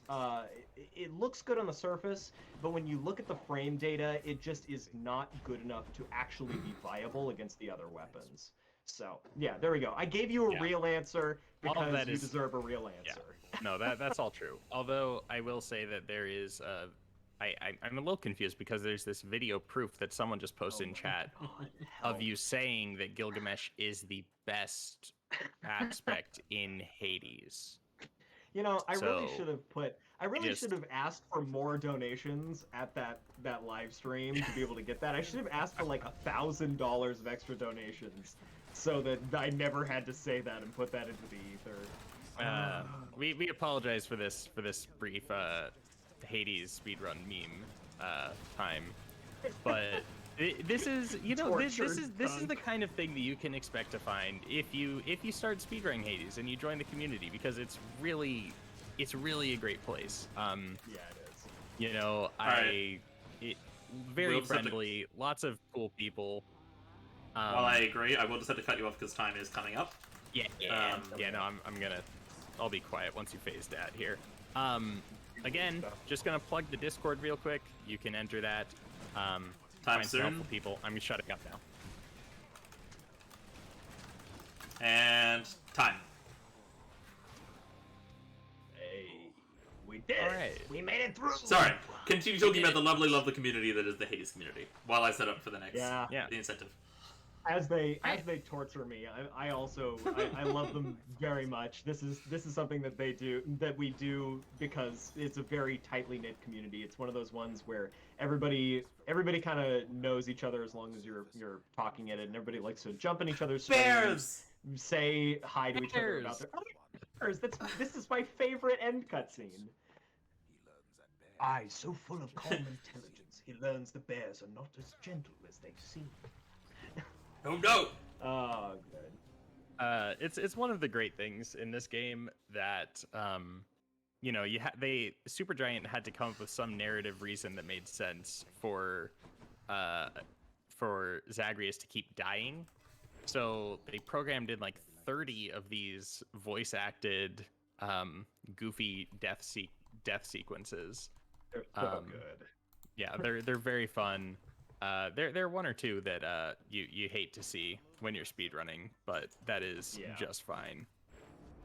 it looks good on the surface, but when you look at the frame data, it just is not good enough to actually be viable against the other weapons. So, yeah, there we go. I gave you a real answer because you deserve a real answer. Yeah. No, that's all true. Although I will say that there is, I'm a little confused because there's this video proof that someone just posted in chat of you saying that Gilgamesh is the best aspect in Hades. You know, I really should have asked for more donations at that live stream to be able to get that. I should have asked for like $1,000 of extra donations so that I never had to say that and put that into the ether. We apologize for this brief Hades speedrun meme time, but this is this is the kind of thing that you can expect to find if you start speedrunning Hades and you join the community, because it's really a great place. Yeah, it is. You know, very friendly, lots of cool people. While I agree, I will just have to cut you off because time is coming up. I'll be quiet once you phase that here. Again, just gonna plug the Discord real quick. You can enter that. Time soon. People, I'm shutting up now. And time. Hey, we did All it. right. We made it through. Sorry, continue talking about the lovely community that is the Hades community while I set up for the next the incentive. As they torture me, I also love them very much. This is something that we do because it's a very tightly knit community. It's one of those ones where everybody kind of knows each other as long as you're talking it, and everybody likes to jump in each other's Bears, say hi to each other about their bears. This is my favorite end cutscene. Eyes so full of calm intelligence, he learns the bears are not as gentle as they seem. Oh no! Oh, good. It's one of the great things in this game that Supergiant had to come up with some narrative reason that made sense for Zagreus to keep dying. So they programmed in like 30 of these voice acted goofy death sequences. They're so good. Yeah, they're very fun. There are one or two that you hate to see when you're speedrunning, but that is just fine.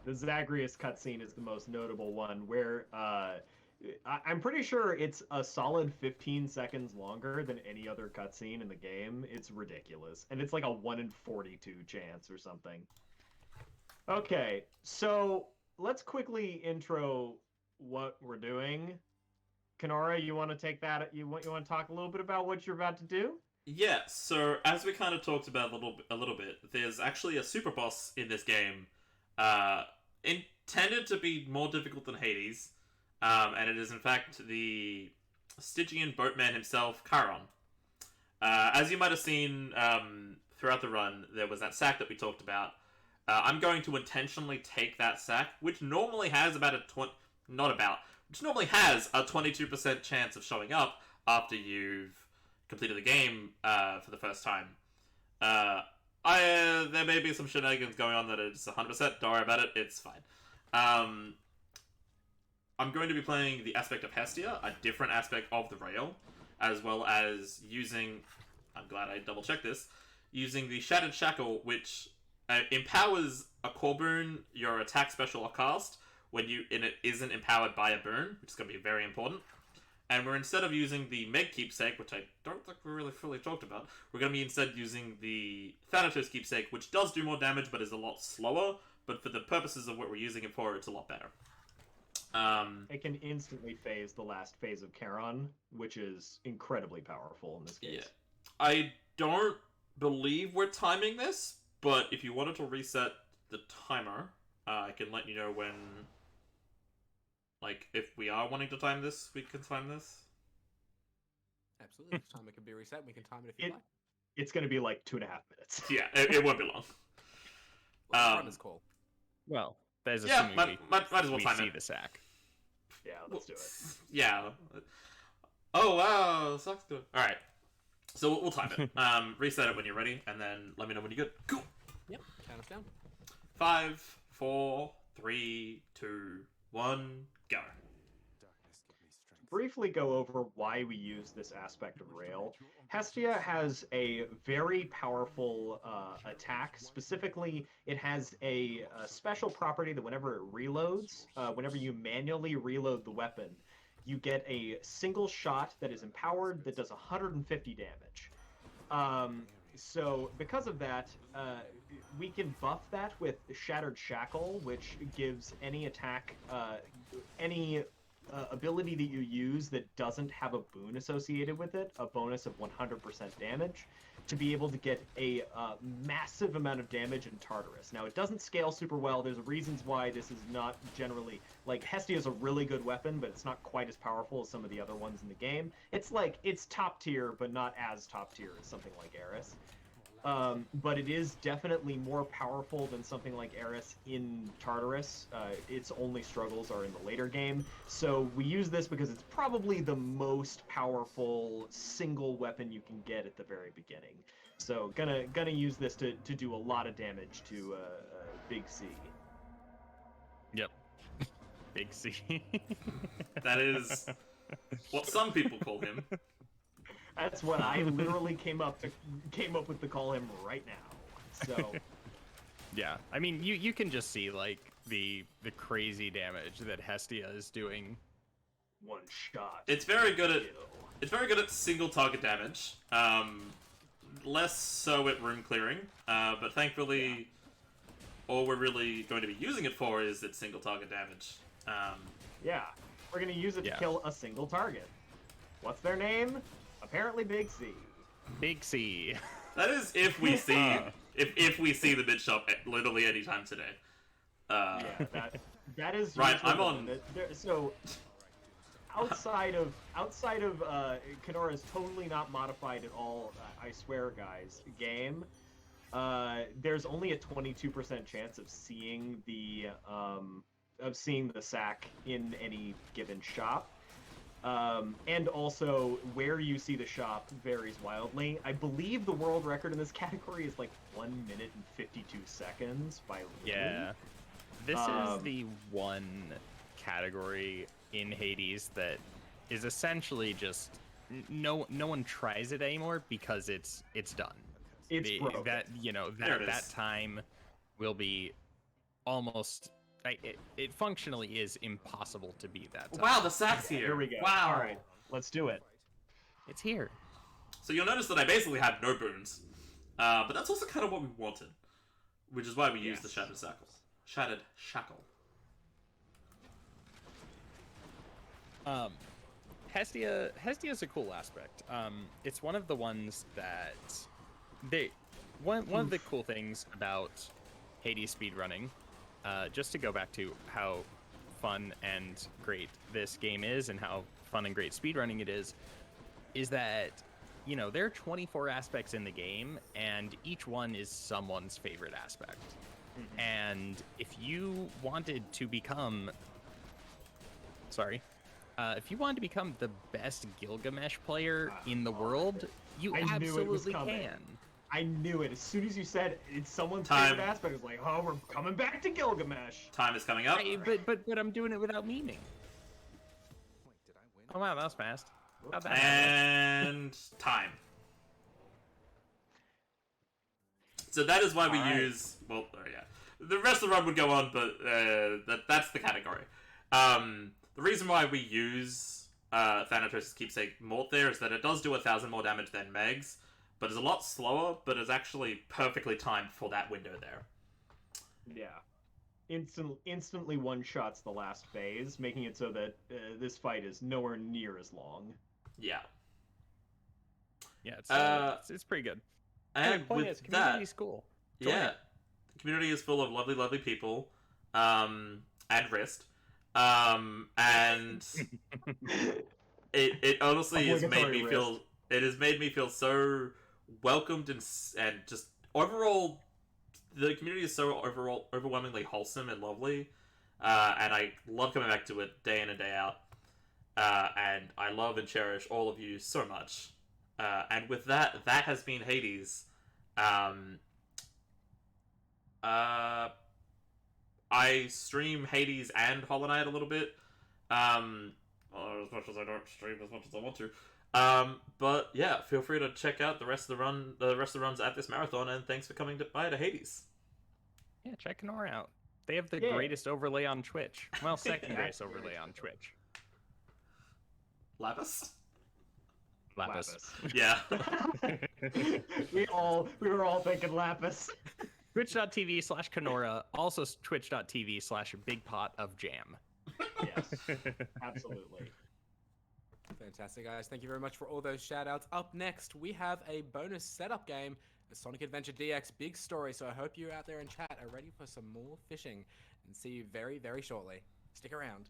The Zagreus cutscene is the most notable one, where I'm pretty sure it's a solid 15 seconds longer than any other cutscene in the game. It's ridiculous, and it's like a 1 in 42 chance or something. Okay, so let's quickly intro what we're doing. Kenorah, you want to take that? You want to talk a little bit about what you're about to do? Yeah. So as we kind of talked about a little bit, there's actually a super boss in this game, intended to be more difficult than Hades, and it is in fact the Stygian boatman himself, Charon. As you might have seen throughout the run, there was that sack that we talked about. I'm going to intentionally take that sack, which normally has which normally has a 22% chance of showing up after you've completed the game for the first time. There may be some shenanigans going on that is 100%. Don't worry about it. It's fine. I'm going to be playing the aspect of Hestia, a different aspect of the rail, as well as using... I'm glad I double-checked this. Using the Shattered Shackle, which empowers a core boon your attack, special, or cast when it isn't empowered by a boon, which is going to be very important. And we're instead of using the Meg Keepsake, which I don't think we really fully talked about, we're going to be instead using the Thanatos Keepsake, which does do more damage but is a lot slower. But for the purposes of what we're using it for, it's a lot better. It can instantly phase the last phase of Charon, which is incredibly powerful in this case. Yeah. I don't believe we're timing this, but if you wanted to reset the timer, I can let you know when... Like, if we are wanting to time this, we can time this. Absolutely. Each time it can be reset. We can time it if you like. It's going to be like 2.5 minutes. Yeah, it won't be long. Runner's call. Well, there's a might as well time see it. the sack. Yeah, let's do it. Yeah. Oh, wow. Sucks good. Alright. So we'll time it. Reset it when you're ready, and then let me know when you're good. Cool. Yep. Count us down. 5, 4, 3, 2, 1, go. Briefly go over why we use this aspect of Rail. Hestia has a very powerful attack. Specifically, it has a special property that whenever it reloads, whenever you manually reload the weapon, you get a single shot that is empowered that does 150 damage. So because of that, we can buff that with Shattered Shackle, which gives any attack, any ability that you use that doesn't have a boon associated with it, a bonus of 100% damage, to be able to get a massive amount of damage in Tartarus. Now, it doesn't scale super well. There's reasons why this is not generally... Like, Hestia is a really good weapon, but it's not quite as powerful as some of the other ones in the game. It's like, it's top tier, but not as top tier as something like Eris. But it is definitely more powerful than something like Eris in Tartarus. Its only struggles are in the later game. So we use this because it's probably the most powerful single weapon you can get at the very beginning. So gonna use this to do a lot of damage to Big C. Yep. Big C. That is what some people call him. That's what I literally came up with to call him right now. So Yeah, I mean, you can just see like the crazy damage that Hestia is doing. One shot. It's very good at single target damage. Less so at room clearing. But thankfully, all we're really going to be using it for is its single target damage. Yeah, we're gonna use it to kill a single target. What's their name? Apparently Big C. Big C. That is if we see if we see the mid shop literally anytime today. Yeah, that is right. I'm on. So outside of Kenorah is totally not modified at all. I swear, guys. Game. There's only a 22% chance of seeing the sack in any given shop. And also, where you see the shop varies wildly. I believe the world record in this category is like 1 minute and 52 seconds by Loon. Yeah. This is the one category in Hades that is essentially just no one tries it anymore because it's done. It's broken. That time will be almost... It functionally is impossible to beat that time. Wow, the sack's here. Here we go. Wow. All right, let's do it. It's here. So you'll notice that I basically have no boons. But that's also kind of what we wanted. Which is why we used the Shattered Shackle. Shattered Shackle. Hestia's a cool aspect. It's one of the ones that... One of the cool things about Hades speedrunning, just to go back to how fun and great this game is and how fun and great speedrunning it is that, there are 24 aspects in the game, and each one is someone's favorite aspect. Mm-hmm. And if you wanted to become... the best Gilgamesh player in the world, you absolutely can. I knew it. As soon as you said it's someone's favorite aspect, I was like, oh, we're coming back to Gilgamesh. Time is coming up. But I'm doing it without meaning. Wait, did I win? Oh wow, that was fast. How'd that and time. So that is why we Alright. use. Well, yeah, the rest of the run would go on, but that's the category. The reason why we use Thanatos' Keepsake Mort there is that it does do 1,000 more damage than Meg's, but it's a lot slower, but it's actually perfectly timed for that window there. Yeah. Instantly one-shots the last phase, making it so that this fight is nowhere near as long. Yeah. Yeah, it's pretty good. And the point is, with that, community's cool. Join yeah, it. the community is full of lovely, lovely people, and Wrist, and it honestly has made me feel. It has made me feel so welcomed and just overall, the community is so overwhelmingly wholesome and lovely, and I love coming back to it day in and day out, and I love and cherish all of you so much. And with that, that has been Hades. I stream Hades and Hollow Knight a little bit. As much as I don't stream as much as I want to. But yeah, feel free to check out the rest of the runs at this marathon, and thanks for coming by to Hades. Yeah, check Kenorah out. They have the Yeah. greatest overlay on Twitch. Well, second greatest overlay on Twitch. Lapis? Lapis. Yeah. we were all thinking Lapis. Twitch.tv/Kenorah, also twitch.tv/BigPotOfJam. Yes, absolutely. Fantastic, guys. Thank you very much for all those shout-outs. Up next, we have a bonus setup game, the Sonic Adventure DX Big Story. So I hope you out there in chat are ready for some more fishing, and see you very, very shortly. Stick around.